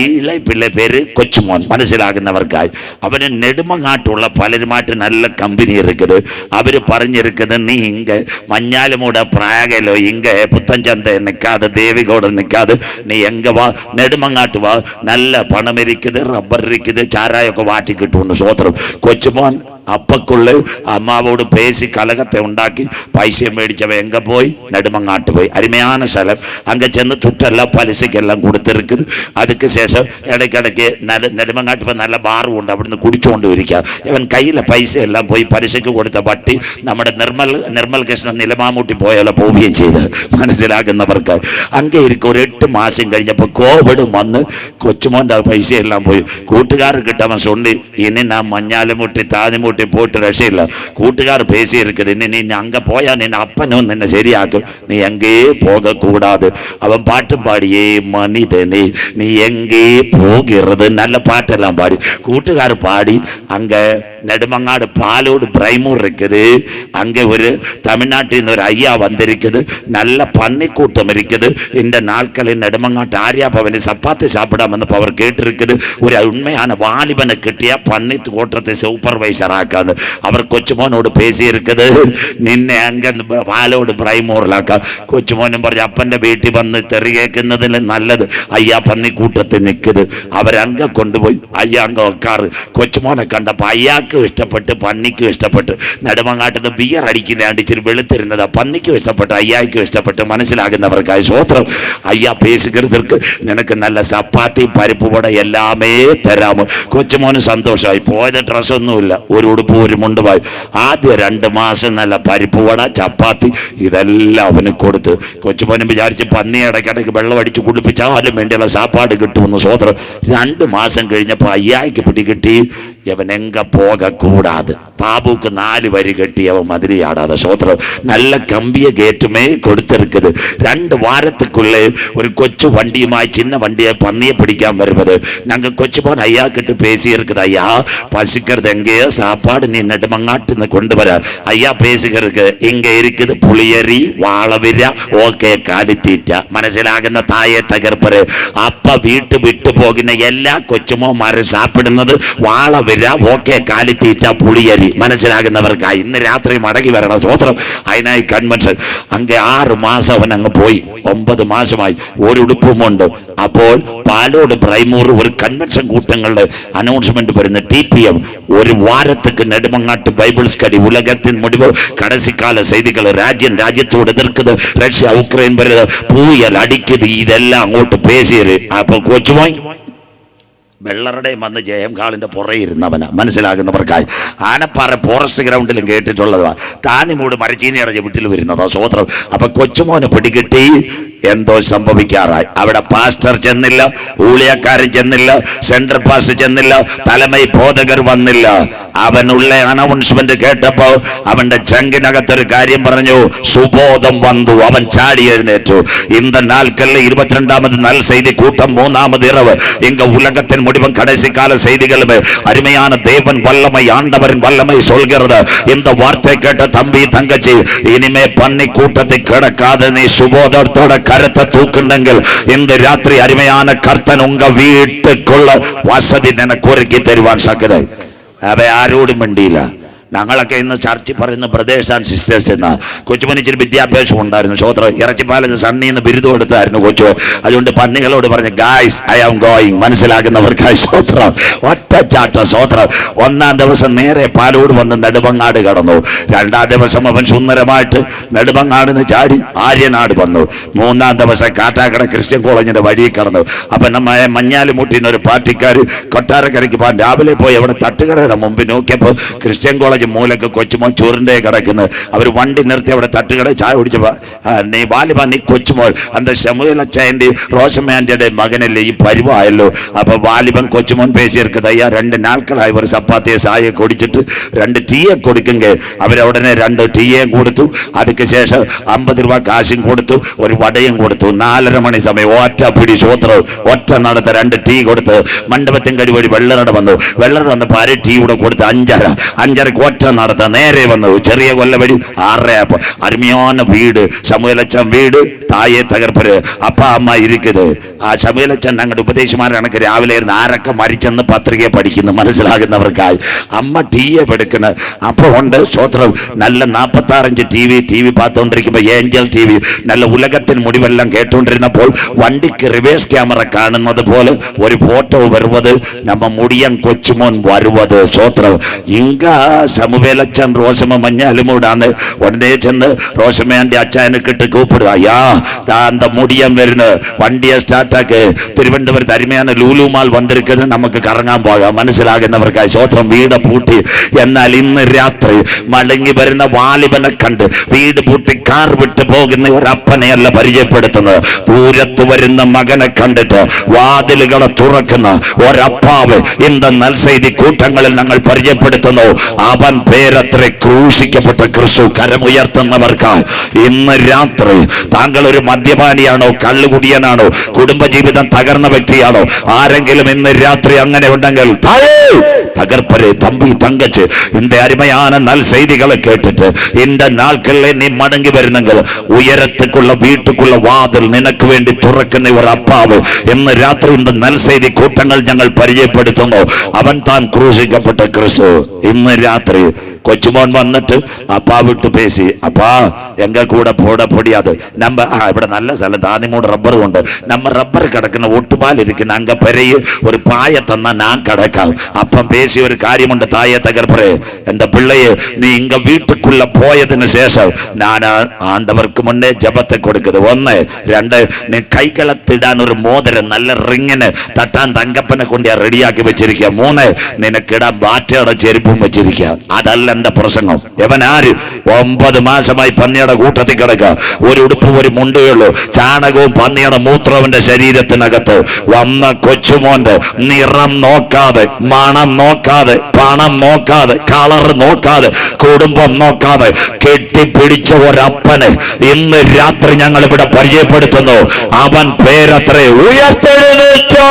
இளை பிள்ளை பேரு കൊച്ചുമോൻ. മനസ്സിലാകുന്നവർക്കായി അവന് നെടുമങ്ങാട്ടുള്ള പലരുമായിട്ട് നല്ല കമ്പനി இருக்குது. അവര് പറഞ്ഞിരിക്കുന്നത് നീ ഇങ്ക മഞ്ഞാലുമൂട പ്രായകലോ ഇങ്ക പുത്തൻചന്ത നിൽക്കാതെ ദേവികോട് നിൽക്കാതെ നീ എങ്ക വാ നെടുമങ്ങാട്ട് വാ, നല്ല പണം ഇരിക്കുന്നത്, റബ്ബർ இருக்குது, ചാരായൊക്കെ വാട്ടി കിട്ടുമെന്ന്. സ്വോത്രം. കൊച്ചുമോൻ அப்பக்குள்ள அம்மாவோடு பேசி கலகத்தை உண்டாக்கி பைசையை மேடிச்சவ எங்க போய் நெடுமங்காட்டு போய் அருமையான സ്ഥലം. அங்க ചെന്ന് துட்டெல்லாம் பலிசைக்கெல்லாம் கொடுத்துருக்குது. அதுக்கு சேஷம் இடைக்கிடைக்கு நெடுமங்காட்டு போய் நல்ல பாரும் உண்டு. அവിടുന്ന് குடிச்சோண்டு ഇരിക്കുക. ഇവൻ കയ്യിലെ പൈസ എല്ലാം പോയി പലിശയ്ക്ക് കൊടുത്ത പട്ടി നമ്മുടെ നിർമ്മൽ കൃഷ്ണൻ നിലമാമൂട്ടി പോയാലോ പോവുകയും ചെയ്ത്. മനസ്സിലാക്കുന്നവർക്ക് അங்கே ഇരിക്കും. ഒരു 8 മാസം കഴിഞ്ഞപ്പോൾ കോവിഡ് വന്ന് കൊച്ചുമോൻ്റെ പൈസ എല്ലാം പോയി. കൂട്ടുകാർ കിട്ടവൻ സൊണ്ടി ഇനി ഞാൻ മഞ്ഞാലുമുട്ടി താതിമുട്ടി போட்டு ரசில்ல. கூட்டுக்கார் பேசி இருக்குது, நீ அங்க போயா நின்ன அப்பனும் நின்ன சரியாக்கும், நீ எங்கே போக கூடாது. அவன் பாட்டு பாடியே மனிதனே நீ எங்கே போகிறது நல்ல பாட்டெல்லாம் பாடி கூட்டுக்கார் பாடி அங்க நெடுமங்காடு பாலோடு பிரைமூர் இருக்குது. அங்கே ஒரு தமிழ்நாட்டில் ஒரு ஐயா வந்திருக்குது. நல்ல பன்னி கூட்டம் இருக்குது. இந்த நாட்களில் நெடுமங்காட்டு ஆரியா பவனி சப்பாத்தி சாப்பிடாம வந்து அவர் கேட்டிருக்குது. ஒரு உண்மையான வாலிபனை கிட்டியா பன்னி கூட்டத்தை சூப்பர்வைசர் ஆக்காது. அவர் കൊച്ചുമോനോട് பேசி இருக்குது. നിന്നെ അങ്ക പാലോട് ബ്രൈമൂറിലാക്കാം. കൊച്ചുമോനും പറഞ്ഞു അപ്പന്റെ വീട്ടിൽ വന്ന് തെറി കേൾക്കുന്നതിൽ നല്ലത് അയ്യാ പന്നിക്കൂട്ടത്തിൽ നിൽക്കുന്നത്. അവരങ്ക കൊണ്ടുപോയി അയ്യാ അങ്ക വെക്കാറ്. കൊച്ചുമോനെ കണ്ടപ്പോ അയ്യാക്ക് ഇഷ്ടപ്പെട്ട് പന്നിക്കും ഇഷ്ടപ്പെട്ട്. നെടുമങ്ങാട്ടിൽ ബിയർ അടിക്കുന്ന ഇച്ചിരി വെളുത്തിരുന്നത് പന്നിക്കും ഇഷ്ടപ്പെട്ട് അയ്യായ്ക്കും ഇഷ്ടപ്പെട്ട്. മനസ്സിലാകുന്നവർക്കായി സ്വോത്രം. അയ്യാ പേശുകൃതർക്ക് നിനക്ക് നല്ല ചപ്പാത്തി പരിപ്പ് വട എല്ലാമേ തരാമോ. കൊച്ചുമോന് സന്തോഷമായി. പോയത് ഡ്രസ്സൊന്നുമില്ല, ഒരു ഉടുപ്പ് ഒരു മുണ്ടുമായി. ആദ്യ 2 മാസം നല്ല പരിപ്പ് വട ചപ്പാത്തി ഇതെല്ലാം അവന് കൊടുത്ത്. കൊച്ചുമോനും വിചാരിച്ച് പന്നി ഇടയ്ക്കിടയ്ക്ക് വെള്ളം അടിച്ച് കുളിപ്പിച്ചാലും വേണ്ടിയുള്ള സാപ്പാട് കിട്ടുമെന്ന്. സ്വോത്രം. 2 മാസം കഴിഞ്ഞപ്പോൾ അയ്യായ്ക്ക് പിടികിട്ടി ഇവൻ എങ്ക പോകക്കൂടാതെ. താബൂക്ക് 4 വരി കെട്ടി അവൻ മതിരിയാടാതെ. സ്വോത്രം. നല്ല കമ്പിയ ഗേറ്റുമേ കൊടുത്തിരിക്കുന്നത്. 2 വാരத்துக்குள்ளே ഒരു കൊച്ചു വണ്ടിയുമായി ചിന്ന വണ്ടിയെ പന്നിയെ പിടിക്കാൻ വരുന്നത്. ഞങ്ങൾ കൊച്ചുപോൻ അയ്യാക്കിട്ട് പേശി இருக்குது. ஐயா பசிக்கிறது எங்கேயோ சாப்பாடு நீ நெடுமங்காட்டுன்னு கொண்டு வர. ஐயா பேசுகிறது இங்க இருக்குது புளியரி வாழவிര ഓക്കെ കാടിത്തീറ്റ. മനസ്സിലാകുന്ന തായെ തകർപ്പര്. അപ്പ വീട്ടു വിട്ടു പോകുന്ന എല്ലാ കൊച്ചുമോന്മാരും സാപ്പിടുന്നത് വാളവിര ഓക്കെ കാലിത്തീറ്റ പുളിയരി. മനസ്സിലാകുന്നവർക്കായി ഇന്ന് രാത്രി മടങ്ങി വരണം. സ്വോത്രം. അതിനായി കൺവെൻഷൻ അங்கே 6 മാസം അവൻ അങ്ങ് പോയി. 9 മാസമായി. ഒരു ഉടുപ്പുമുണ്ട്. അപ്പോൾ പാലോട് ബ്രൈമൂർ ഒരു കൺവെൻഷൻ കൂട്ടങ്ങളുടെ അനൗൺസ്മെന്റ് വരുന്ന TPM ഒരു വാരத்துக்கு നെടുമങ്ങാട്ട് ബൈബിൾ സ്റ്റഡി. உலகத்தின் முடிவு கடைசிக்கால செய்திகள். രാജ്യത്തോട് എതിർക്കുന്നത്. റഷ്യ ഉക്രൈൻ വരുന്നത്. പൂയൽ അടിക്കുന്നത്. ഇതെല്ലാം അങ്ങോട്ട് പേശിയത്. അപ്പൊ കൊച്ചുമോൻ വെള്ളറുടെയും വന്ന് ജയം കാളിന്റെ പുറയിരുന്നവനാ. മനസ്സിലാകുന്നവർക്കായി ആനപ്പാറ ഫോറസ്റ്റ് ഗ്രൗണ്ടിലും കേട്ടിട്ടുള്ളതാ. താന്നിമൂട് മരച്ചീനിയുടെ വീട്ടിൽ വരുന്നതാ. സ്വോത്രം. അപ്പൊ കൊച്ചുമോനെ പിടികിട്ടി എന്തോ സംഭവിക്കാറായി. അവിടെ പാസ്റ്റർ ചെന്നില്ല, ഊളിയക്കാരൻ ചെന്നില്ല, സെൻട്രൽ പാസ്റ്റർ ചെന്നില്ല, തലമൈ ബോധകർ വന്നില്ല. അവനുള്ള അനൗൺസ്മെന്റ് കേട്ടപ്പോ അവന്റെ ചങ്കിനകത്തൊരു കാര്യം പറഞ്ഞു. സുബോധം വന്നു. അവൻ ചാടി എഴുന്നേറ്റു. இந்த நாட்கள்ல 22வது நல் செய்தி கூட்டம் 3வது இரவு. இங்க உலகத்தின் முடிவும் கடைசி கால செய்திகளுமே அருமையான தேவன் வல்லமை ஆண்டவரின் வல்லமை சொல்கிறது. இந்த வார்த்தை கேட்ட தம்பி தங்கச்சி இனிமே பன்னி கூட்டத்தை கிடக்காத நீ சுபோதத்தோட கருத்தை தூக்குണ്ടെങ്കിൽ இந்த ராத்திரி அருமையான கர்த்தன் உங்க வீட்டுக்குள்ள വസതി നിനക്ക് ഒരുക്കി തരുവാൻ സാധ്യത. അവ ആരോടും മിണ്ടിയില്ല. ഞങ്ങളൊക്കെ ഇന്ന് ചർച്ചിൽ പറയുന്ന ബ്രദേഴ്സ് ആൻഡ് സിസ്റ്റേഴ്സ് എന്ന. കൊച്ചുമോന് ഇച്ചിരി വിദ്യാഭ്യാസം ഉണ്ടായിരുന്നു. സ്വോത്രം. ഇറച്ചിപ്പാലത്ത് സണ്ണിന്ന് ബിരുദം എടുത്തായിരുന്നു കൊച്ചു. അതുകൊണ്ട് പന്നികളോട് പറഞ്ഞ ഗായ്സ് ഐ ആം ഗോയിങ്. മനസ്സിലാകുന്നവർക്കായി സ്വോത്രം. ഒറ്റച്ചാട്ട. സ്വോത്രം. 1ാം ദിവസം നേരെ പാലോട് വന്ന് നെടുമങ്ങാട് കടന്നു. 2ാം ദിവസം അവൻ സുന്ദരമായിട്ട് നെടുമങ്ങാടിന്ന് ചാടി ആര്യനാട് വന്നു. 3ാം ദിവസം കാട്ടാക്കട ക്രിസ്ത്യൻ കോളേജിന്റെ വഴി കടന്നു. അപ്പൊ നമ്മ മഞ്ഞാലുമുട്ടിന് ഒരു പാർട്ടിക്കാർ കൊട്ടാരക്കരയ്ക്ക് പോകാൻ രാവിലെ പോയി അവിടെ തട്ടുകടയുടെ മുമ്പിൽ നോക്കിയപ്പോൾ ക്രിസ്ത്യൻ കോളേജ് നോക്കി മൂലക്ക് കൊച്ചുമോൻ ചുരുണ്ടേ കിടക്കുന്നത്. അവർ വണ്ടി നിർത്തി അവിടെ തട്ടുകട ചായ കുടിച്ചപ്പോ നീ വാലിബ നീ കൊച്ചുമോൾ അന്ത ശമുവേലച്ചായന്റെ റോഷമ്മേന്റെ മകനല്ലേ ഈ പരിവായല്ലോ. അപ്പൊ വാലിബൻ കൊച്ചുമോൻ പേശിയിരിക്കുന്നത് അയ്യാ 2 നാൾക്കളായി ഒരു ചപ്പാത്തിയെ ചായ കുടിച്ചിട്ട് 2 ടീയെ കൊടുക്കെങ്കിൽ അവരവിടനെ 2 ടീയേയും കൊടുത്തു. അതിക്ക് ശേഷം 50 രൂപ കാശും കൊടുത്തു, ഒരു വടയും കൊടുത്തു. 4:30 മണി സമയം ഒറ്റ പിടി സൂത്രം ഒറ്റ നടത്ത 2 ടീ കൊടുത്ത് മണ്ഡപത്തിൻ കടി വഴി വെള്ളറട വന്നു. വെള്ളറ വന്നപ്പോ 1/2 ടീ കൂടെ കൊടുത്ത് 5:30 ഒറ്റ നടത്ത നേരെ വന്നു. ചെറിയ കൊല്ലവഴി 6:30. അരുமையான വീട്, ശമുവേലച്ചൻ വീട്, തായെ തകർപ്പര്, അപ്പ അമ്മ ഇരിക്കുന്നത്. ആ ശമുവേലച്ചൻ ഞങ്ങളുടെ ഉപദേശമാരാണ് രാവിലെ ഇരുന്ന് ആരൊക്കെ മരിച്ചെന്ന് പത്രികയെ പഠിക്കുന്നു മനസ്സിലാകുന്നവർക്കായി. അമ്മ ടീയെ എടുക്കുന്നത്. അപ്പൊ ഉണ്ട് സ്വത്രം നല്ല 46 ഇഞ്ച് ടി വി பார்த்துകൊണ്ടിരിക്കുമ്പോ ഏഞ്ചൽ ടി വി നല്ല ഉലകത്തിൻ മുടിവെല്ലാം കേട്ടുകൊണ്ടിരുന്നപ്പോൾ വണ്ടിക്ക് റിവേഴ്സ് ക്യാമറ കാണുന്നത് പോലെ ഒരു ഫോട്ടോ വരുന്നത് നമ്മ മുടിയൻ കൊച്ചുമോൻ വരുന്നത് സ്വത്രം. ഇങ്ക ശമുവേലച്ചൻ റോഷമ്മ മഞ്ഞാലുമൂടാന്ന് ഉടനെ ചെന്ന് റോഷമ്മേന്റെ അച്ഛനെ കിട്ട് കൂപ്പിടുക. അയ്യാ அந்த முடியம் വരുന്നത് വണ്ടിയെ സ്റ്റാർട്ടാക്ക്. തിരുവനന്തപുരത്ത് അരുമയാണ് ലൂലുമാൾ വന്നിരിക്കുന്നത്, നമുക്ക് കറങ്ങാൻ പോകാം മനസ്സിലാകുന്നവർക്കായി സ്വത്രം. വീട് പൂട്ടി. എന്നാൽ ഇന്ന് രാത്രി മടങ്ങി വരുന്ന വാലിബനെ കണ്ട് വീട് പൂട്ടി കാർ വിട്ടു പോകുന്ന ഒരപ്പനെയല്ല പരിചയപ്പെടുത്തുന്നത്. ദൂരത്ത് വരുന്ന മകനെ കണ്ടിട്ട് വാതിലുകളെ തുറക്കുന്ന ഒരപ്പാവ് ഇന്ന് നൽസെയ്തി കൂട്ടങ്ങളിൽ ഞങ്ങൾ പരിചയപ്പെടുത്തുന്നു. അവൻ പേരത്രേ ക്രൂശിക്കപ്പെട്ട ക്രിസ്തു. കരമുയർത്തുന്നവർക്കായി ഇന്ന് രാത്രി താങ്കൾ ഒരു മദ്യപാനിയാണോ, കള്ളുകുടിയനാണോ, കുടുംബജീവിതം തകർന്ന വ്യക്തിയാണോ, ആരെങ്കിലും ഇന്ന് രാത്രി അങ്ങനെ ഉണ്ടെങ്കിൽ തകർപ്പരെ തമ്പി തങ്കച്ച് ഇന്റെ അരുമയാണ് നൽസെയ്തികളെ കേട്ടിട്ട് ഇന്റെ നാൾക്കളിലെ നീ മടങ്ങി വരുന്നെങ്കിൽ ഉയരത്തേക്കുള്ള വീട്ടുക്കുള്ള വാതിൽ നിനക്ക് വേണ്ടി തുറക്കുന്ന ഒരു അപ്പാവ് ഇന്ന് രാത്രി ഇന്ന് നൽസെയ്തി കൂട്ടങ്ങൾ ഞങ്ങൾ പരിചയപ്പെടുത്തുന്നു. അവൻ താൻ ക്രൂശിക്കപ്പെട്ട ക്രിസ്തു. ഇന്ന് രാത്രി കൊച്ചുമോൻ വന്നിട്ട് അപ്പാ വിട്ട് പേശി, അപ്പാ എങ്ക കൂടെ പോട പൊടിയാത് നമ്മ ഇവിടെ നല്ല സ്ഥലം താന്നിമൂട് റബ്ബറും ഉണ്ട്, നമ്മ റബ്ബർ കിടക്കുന്ന ഒട്ടുപാലിരിക്കുന്ന അങ്ക പെരയിൽ ഒരു പായ തന്ന ഞാൻ കിടക്കാം. അപ്പം പേശി ഒരു കാര്യമുണ്ട് തായെ തകർപ്പറേ, എന്റെ പിള്ളയെ നീ ഇങ്ക വീട്ടുക്കുള്ള പോയതിന് ശേഷം ഞാൻ ആണ്ടവർക്ക് മുന്നേ ജപത്തെ കൊടുക്കുന്നത്. 1 2 നീ കൈകളത്തിടാൻ ഒരു മോതിരം നല്ല റിങ്ങിന് തട്ടാൻ തങ്കപ്പനെ കൊണ്ട് റെഡിയാക്കി വെച്ചിരിക്കുക. 3 നിനക്കിടാൻ ബാറ്റയുടെ ചെരുപ്പും വെച്ചിരിക്കുക. അതല്ല എന്റെ പ്രസംഗം. എവൻ ആര് 9 മാസമായി പന്നിയുടെ കൂട്ടത്തിൽ കിടക്കുക. ഒരു ഉടുപ്പും ഒരു മുണ്ടുകയുള്ളൂ. ചാണകവും പന്നിയുടെ മൂത്രവന്റെ ശരീരത്തിനകത്ത് വന്ന കൊച്ചുമോന്റെ നിറം നോക്കാതെ, മണം നോക്കാതെ, പണം നോക്കാതെ, കളർ നോക്കാതെ, കുടുംബം നോക്കാതെ കെട്ടിപ്പിടിച്ച ഒരപ്പനെ ഇന്ന് രാത്രി ഞങ്ങൾ ഇവിടെ പരിചയപ്പെടുത്തുന്നു. അവൻ പേരത്രേ ഉയർത്തെഴുന്നേറ്റോ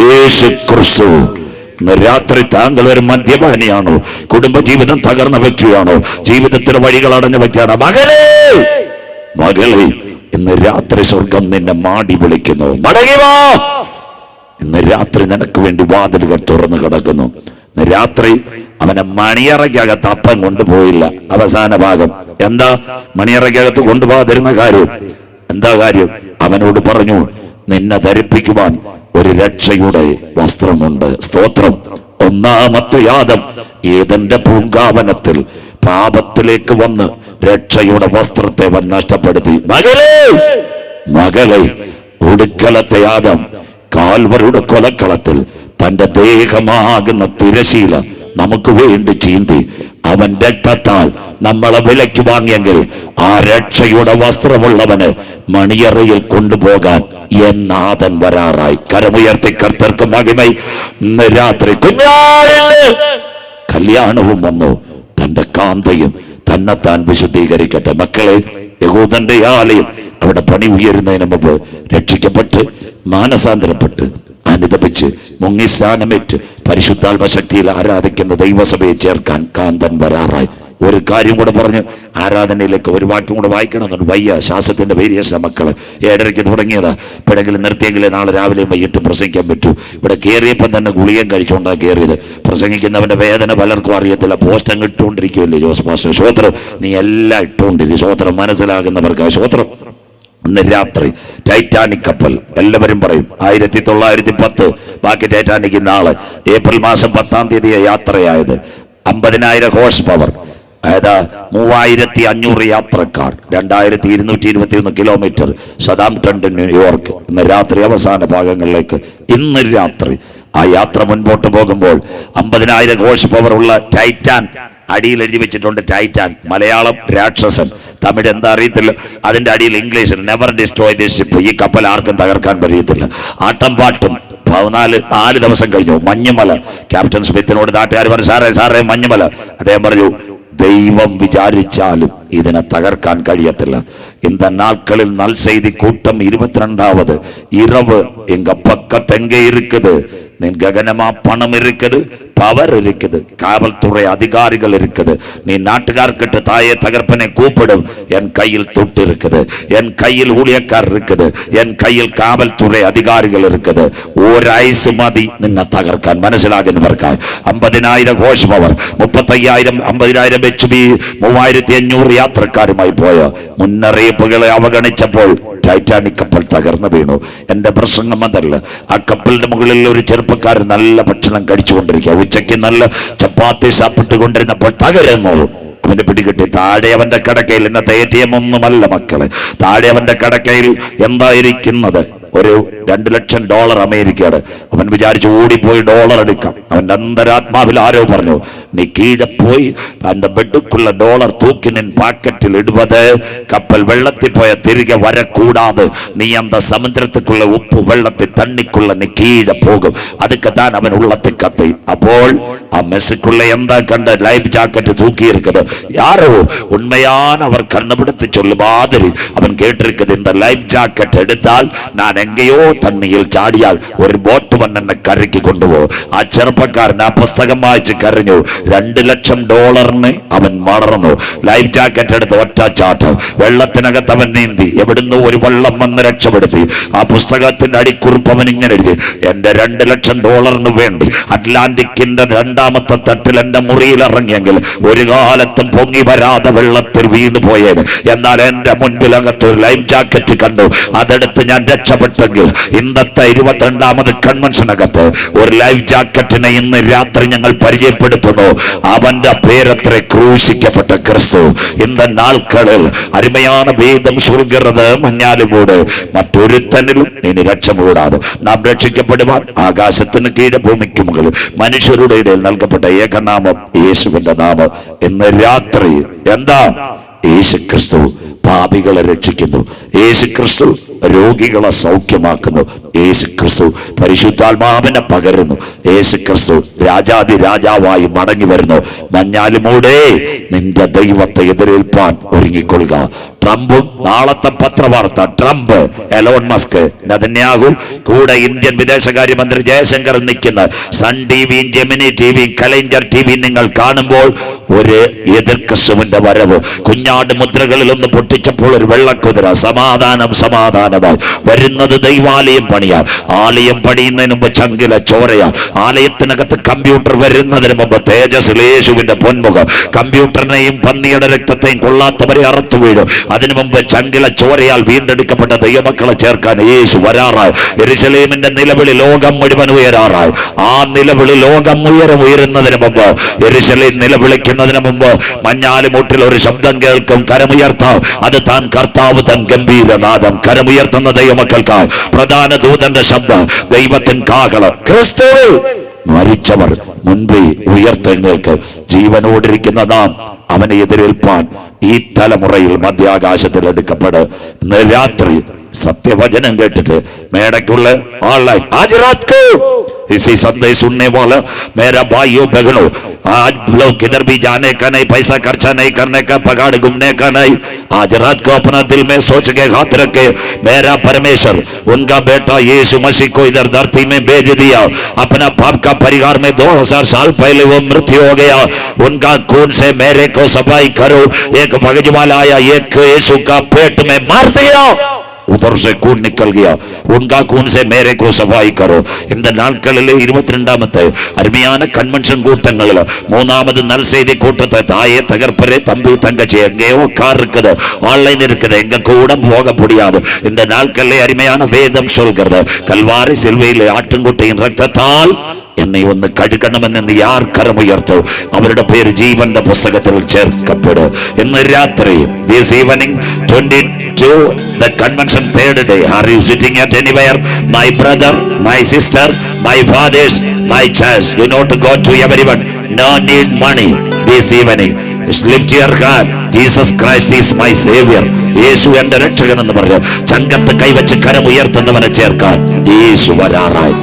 യേശു ക്രിസ്തു. ഇന്ന് രാത്രി താങ്കൾ ഒരു മദ്യപാനിയാണോ, കുടുംബജീവിതം തകർന്ന വ്യക്തിയാണോ, ജീവിതത്തിന് വഴികൾ അടഞ്ഞ വ്യക്തിയാണോ, മകളെ മകളെ ഇന്ന് രാത്രി സ്വർഗം നിന്നെ മാടി വിളിക്കുന്നു. മടങ്ങി വാ. ഇന്ന് രാത്രി നിനക്ക് വേണ്ടി വാതിലുകൾ തുറന്നു കിടക്കുന്നു. ഇന്ന് രാത്രി അവനെ മണിയറയ്ക്കകത്ത് അപ്പം കൊണ്ടുപോയില്ല. അവസാന ഭാഗം എന്താ മണിയറയ്ക്കകത്ത് കൊണ്ടുപോകാതിരുന്ന കാര്യം എന്താ കാര്യം? അവനോട് പറഞ്ഞു, നിന്നെ ധരിപ്പിക്കുവാൻ ഒരു രക്ഷയുടെ വസ്ത്രമുണ്ട്. സ്തോത്രം. ഒന്നാമത്തെ യാദം ഏദന്റെ പൂങ്കാവനത്തിൽ പാപത്തിലേക്ക് വന്ന് രക്ഷയുടെ വസ്ത്രത്തെ അവൻ നഷ്ടപ്പെടുത്തി. മകളെ മകളെ ഒടുക്കലത്തെ യാദം കാൽവരുടെ കൊലക്കളത്തിൽ തന്റെ ദേഹമാകുന്ന തിരശീല നമുക്ക് വേണ്ടി ചീന്തി അവൻ രക്തത്താൽ നമ്മളെ വിലയ്ക്ക് വാങ്ങിയെങ്കിൽ ആ രക്ഷയുടെ വസ്ത്രമുള്ളവന് മണിയറയിൽ കൊണ്ടുപോകാൻ എന്നാഥൻ വരാറായി. കരമുയർത്തി കർത്തർക്ക് മഹിമൈ. ഇന്ന് രാത്രി കുഞ്ഞാടിന് കല്യാണവും വന്നു. തന്റെ കാന്തയും തന്നെത്താൻ വിശുദ്ധീകരിക്കട്ടെ. മക്കളെ, യഹൂദന്റെ ആലയം അവിടെ പണി ഉയരുന്നതിന് മുമ്പ് രക്ഷിക്കപ്പെട്ട് മാനസാന്തരപ്പെട്ട് അനുദപിച്ച് മുങ്ങി സ്നാനമേറ്റ് പരിശുദ്ധാത്മ ശക്തിയിൽ ആരാധിക്കുന്ന ദൈവസഭയെ ചേർക്കാൻ കാന്തൻ വരാറായി. ഒരു കാര്യം കൂടെ പറഞ്ഞ് ആരാധനയിലേക്ക് ഒരു വാക്യം കൂടെ വായിക്കണമെന്നുണ്ട്. വയ്യ, ശ്വാസത്തിന്റെ വേരിയേഷൻ. മക്കള് 7:30 തുടങ്ങിയതാ. ഇപ്പോഴെങ്കിലും നിർത്തിയെങ്കിലേ നാളെ രാവിലെയും വൈകിട്ടും പ്രസംഗിക്കാൻ പറ്റൂ. ഇവിടെ കയറിയപ്പം തന്നെ ഗുളികയും കഴിച്ചുകൊണ്ടാണ് കയറിയത്. പ്രസംഗിക്കുന്നവന്റെ വേദന പലർക്കും അറിയത്തില്ല. പോസ്റ്റം ഇട്ടുകൊണ്ടിരിക്കുമല്ലേ ജോസ് പാസ്റ്റർ. ശ്രോത്രം, നീ എല്ലാം ഇട്ടുകൊണ്ടിരിക്കും. ശ്രോത്രം മനസ്സിലാകുന്നവർക്ക് ശ്രോത്രം. ഇന്ന് രാത്രി ടൈറ്റാനിക് കപ്പൽ എല്ലാവരും പറയും 1910. ബാക്കി ടൈറ്റാനിക് നാളെ ഏപ്രിൽ മാസം 10-ാം തീയതി യാത്രയായത്. 50,000 ഹോഴ്സ് പവർ, അതായത് 3,500 യാത്രക്കാർ, 2,221 കിലോമീറ്റർ, സതാംപ്ടൺ ടു ന്യൂയോർക്ക്. ഇന്ന് രാത്രി അവസാന ഭാഗങ്ങളിലേക്ക്. ഇന്ന് രാത്രി ആ യാത്ര മുൻപോട്ട് പോകുമ്പോൾ 50,000 ഹോഴ്സ് പവർ ഉള്ള ടൈറ്റാൻ അടിയിൽ എഴുതി വെച്ചിട്ടുണ്ട് ടൈറ്റാൻ, മലയാളം രാക്ഷസൻ, തമിഴ് എന്താ അറിയത്തില്ല, അതിന്റെ അടിയിൽ ഇംഗ്ലീഷിൽ നെവർ ഡിസ്ട്രോയ് ദിസ് ഷിപ്പ്, ഈ കപ്പൽ ആർക്കും തകർക്കാൻ കഴിയത്തില്ല. ആട്ടം പാട്ടും 4 ദിവസം കഴിഞ്ഞു. മഞ്ഞുമല, ക്യാപ്റ്റൻ സ്മിത്തിനോട് നാട്ടുകാർ പറഞ്ഞു, സാറേ മഞ്ഞുമല. അദ്ദേഹം പറഞ്ഞു, ദൈവം വിചാരിച്ചാലും ഇതിനെ തകർക്കാൻ കഴിയത്തില്ല. இந்த நாட்களில் நல் செய்தி கூட்டம் 22வது இரவு எங்க பக்கத்து எங்க இருக்குது, நின் ககனமா பணம் இருக்குது, பவர் இருக்குது, காவல்துறை அதிகாரிகள் இருக்குது, நீ நாட்டுக்கார்கிட்ட தாயே தகர்ப்பனை கூப்பிடும், என் கையில் துட்டு இருக்குது, என் கையில் ஊழியக்கார் இருக்குது, என் கையில் காவல்துறை அதிகாரிகள் இருக்குது. ஒரு ஐஸ் மதி നിന്നെ തകർക്കാൻ. മനസ്സിലാകുന്നവർക്കായി 50,000 ഹോഴ്സ് പവർ, 35,000 50,000 HP, 3,500 യാത്രക്കാരുമായി പോയ മുന്നറിയിപ്പുകളെ അവഗണിച്ചപ്പോൾ ടൈറ്റാനിക് കപ്പൽ തകർന്നു വീണു. എന്റെ പ്രസംഗം അതല്ല. ആ കപ്പലിന്റെ മുകളിൽ ഒരു ചെറുപ്പക്കാരൻ നല്ല ഭക്ഷണം കഴിച്ചുകൊണ്ടിരിക്കുക. ഉച്ചയ്ക്ക് നല്ല ചപ്പാത്തി സാപ്പിട്ടുകൊണ്ടിരുന്നപ്പോൾ തകരുന്നു. അവന്റെ പിടികിട്ടി. താഴെ അവന്റെ കടക്കയിൽ, ഇന്നത്തെ ATM ഒന്നുമല്ല മക്കളെ, താഴെ അവന്റെ കടക്കയിൽ എന്തായിരിക്കുന്നത്? ഒരു $2 ലക്ഷം അമേരിക്കയുടെ. അവൻ വിചാരിച്ചു ഓടിപ്പോയി ഡോളർ എടുക്കാം. അവന്റെ അന്തരാത്മാവിൽ ആരോ പറഞ്ഞു, നീ കീഴെ പോയി அந்த பெட்டுக்குள்ள ഡോളർ தூக்கி நின் பாக்கெட்டில் இடுவது, கப்பல் வெள்ளத்தில் போய തിരികെ வரக்கூடாது, நீ அந்த சமுத்திரத்துக்குள்ள உப்பு வெள்ளத்தில் தண்ணிக்குள்ள நீ கீழே போகும். அதுக்கு தான் அவன் உள்ளத்தை கத்தை. അപ്പോൾ ആ മെസ്സുக்குள்ள എന്താ കണ്ട? ലൈഫ് ജാക്കറ്റ് തൂക്കി இருக்குது. யாரோ உண்மையானவர் கண்டுபிடித்து சொல்லு மாதிரி அவன் கேட்டிருக்குது, இந்த லைஃப் ஜாக்கெட் எடுத்தால் நான் എങ്കയോ തണ്ണിയിൽ ചാടിയാൽ ഒരു ബോട്ട് വന്ന് എന്നെ കരയ്ക്ക് കൊണ്ടുപോകും. ആ ചെറുപ്പക്കാരൻ ആ പുസ്തകം വായിച്ച് കരഞ്ഞു. $2 ലക്ഷം അവൻ മറന്നു. ലൈഫ് ജാക്കറ്റ് എടുത്ത് ഒറ്റ ചാട്ട് വെള്ളത്തിനകത്ത് അവൻ നീന്തി. എവിടുന്ന് ഒരു വെള്ളം വന്ന് രക്ഷപ്പെടുത്തി. ആ പുസ്തകത്തിന്റെ അടിക്കുറിപ്പ് അവൻ ഇങ്ങനെ എഴുതി, എന്റെ $2 ലക്ഷം വേണ്ടി അറ്റ്ലാന്റിക്കിന്റെ 2ാമത്തെ തട്ടിൽ എന്റെ മുറിയിൽ ഇറങ്ങിയെങ്കിൽ ഒരു കാലത്തും പൊങ്ങി വരാതെ വെള്ളത്തിൽ വീണു പോയേന്. എന്നാൽ എന്റെ മുൻപിലകത്ത് ഒരു ലൈഫ് ജാക്കറ്റ് കണ്ടു. അതെടുത്ത് ഞാൻ രക്ഷപ്പെട്ടെങ്കിൽ ഇന്നത്തെ 22ാമത് കൺവെൻഷനകത്ത് ഒരു ലൈഫ് ജാക്കറ്റിനെ ഇന്ന് രാത്രി ഞങ്ങൾ പരിചയപ്പെടുത്തുന്നു. അവന്റെ പേരത്ര ക്രൂശിക്കപ്പെട്ട ക്രിസ്തു. இந்த நாட்களில் அருமையான வேதம் சொல்கிறது, മഞ്ഞാലുമൂട് മറ്റൊരുത്തനിലും ഇനി രക്ഷപ്പെടാതെ നാം രക്ഷിക്കപ്പെടുവാൻ ആകാശത്തിന് കീഴെ ഭൂമിക്ക് മുകളിൽ മനുഷ്യരുടെ ഇടയിൽ നൽകപ്പെട്ട ഏകനാമം യേശുവിന്റെ നാമം. ഇന്ന് രാത്രി എന്താ? യേശു ക്രിസ്തു പാപികളെ രക്ഷിക്കുന്നു. യേശു ക്രിസ്തു രോഗികളെ സൗഖ്യമാക്കുന്നു. യേശു ക്രിസ്തു പരിശുദ്ധാത്മാവിനെ പകരുന്നു. യേശു ക്രിസ്തു രാജാതി രാജാവായി മടങ്ങി വരുന്നു. മഞ്ഞാലുമൂടെ നിന്റെ ദൈവത്തെ എതിരേൽപ്പാൻ ഒരുങ്ങിക്കൊള്ളുക. ട്രംപും നാളത്തെ പത്രവാർത്ത, ട്രംപ്, എലോൺ മസ്ക്, നെതന്യാഹു, കൂടെ ഇന്ത്യൻ വിദേശകാര്യമന്ത്രി ജയശങ്കർ നിൽക്കുന്ന സൺ ടിവിയും ജെമിനി ടിവിയും കലൈഞ്ചർ ടിവിയും നിങ്ങൾ കാണുമ്പോൾ ഒരു എതിർ ക്രിസ്തുവിന്റെ വരവ്. കുഞ്ഞാട് മുദ്രകളിൽ ഒന്ന് പൊട്ടിച്ചപ്പോൾ ഒരു വെള്ളക്കുതിര സമാധാനമായി വരുന്നത്. ദൈവാലയം പണിയാൻ, ആലയം പണിയുന്നതിന് മുമ്പ് ചങ്കില ചോരയാൽ, ആലയത്തിനകത്ത് കമ്പ്യൂട്ടർ വരുന്നതിന് മുമ്പ് തേജസ്സിൽ യേശുവിന്റെ പൊന്മുഖം. കമ്പ്യൂട്ടറിനെയും പന്നിയുടെ രക്തത്തെയും കൊള്ളാത്തവരെ അറുത്തു വീഴും. അതിനു മുമ്പ് ചങ്കില ചോരയാൽ വീണ്ടെടുക്കപ്പെട്ട ദൈവമക്കളെ ചേർക്കാൻ യേശു വരാറായി. യെരുശലേമിന്റെ നിലവിളി ലോകം മുഴുവൻ ഉയരാറായി. ആ നിലവിളി ലോകം ഉയരുന്നതിന് മുമ്പ്, യെരുശലേം നിലവിളിക്കുന്നതിന് മുമ്പ് മഞ്ഞാലുമൂട്ടിൽ ഒരു ശബ്ദം കേൾക്കും, കരമുയർത്താം. അത് താൻ കർത്താവ്, തൻ ഗംഭീരനാദം. കരമുയർത്തുന്ന ദൈവമക്കൾക്കായി പ്രധാന ദൂതന്റെ ശബ്ദം, ദൈവത്തിൻ കാഹളം. ക്രിസ്തുവിൽ മരിച്ചവർ മുൻപേ ഉയർത്തെഴുന്നേൽക്ക്. ജീവനോടിരിക്കുന്ന നാം അവനെ എതിരേൽപ്പാൻ ഈ തലമുറയിൽ മധ്യാകാശത്തിൽ എടുക്കപ്പെടും. ഇന്ന് രാത്രി സത്യവചനം കേട്ടിട്ട് മേടയ്ക്കുള്ള ഓൺലൈൻ आज रात को इसी संदेश सुनने वाला मेरा भाइयों बहनों, आज लोग किधर भी जाने का नहीं, पैसा खर्चा नहीं करने का, पगाड़ घूमने का नहीं. आज रात को अपना दिल में सोच के हाथ रखे, मेरा परमेश्वर उनका बेटा यीशु मसीह को इधर धरती में भेज दिया. अपना पाप का परिहार में 2000 साल पहले वो मृत्यु हो गया. उनका खून से मेरे को सफाई करो. एक भगजवाला आया, एक यीशु का पेट में मार दिया, उधर से खून निकल गया. उनका खून से मेरे को सफाई करो. இந்த நாட்களிலே 22ാമത്തെ അരുമயான കൺവെൻഷൻ കൂട്ടങ്ങളിൽ 3ാമത് നൽസെയ്തി കൂട്ടത്തെ தாயே தகர்ப்பரே தம்பி தங்கச்சி எங்கேயோ கார் இருக்குது, ஆன்லைன் இருக்குது, எங்க கூட போக முடியாது. இந்த நாட்களிலே அருமையான வேதம் சொல்கிறது, கல்வாரி சிலுவையிலே ஆட்டுக்குட்டியின் ரத்தத்தால் എന്നെ ഒന്ന് കഴുകണമെന്ന് യാർ കരമുയർത്തു അവരുടെ പേര് ജീവന്റെ പുസ്തകത്തിൽ ചേർക്കപ്പെടും. ഇന്ന് രാത്രി this evening 22 the convention third day, are you sitting at anywhere? My brother, my sister, my fathers, my church, you know to go to everyone. No need money. this evening. Lift your hand. Jesus Christ is my Savior. യേശു എന്റെ രക്ഷകൻ എന്ന് പറഞ്ഞു ചങ്കത്ത് കൈവച്ച് കരം ഉയർത്തുന്നവനെ ചേർക്കാൻ യേശു വരാറായി.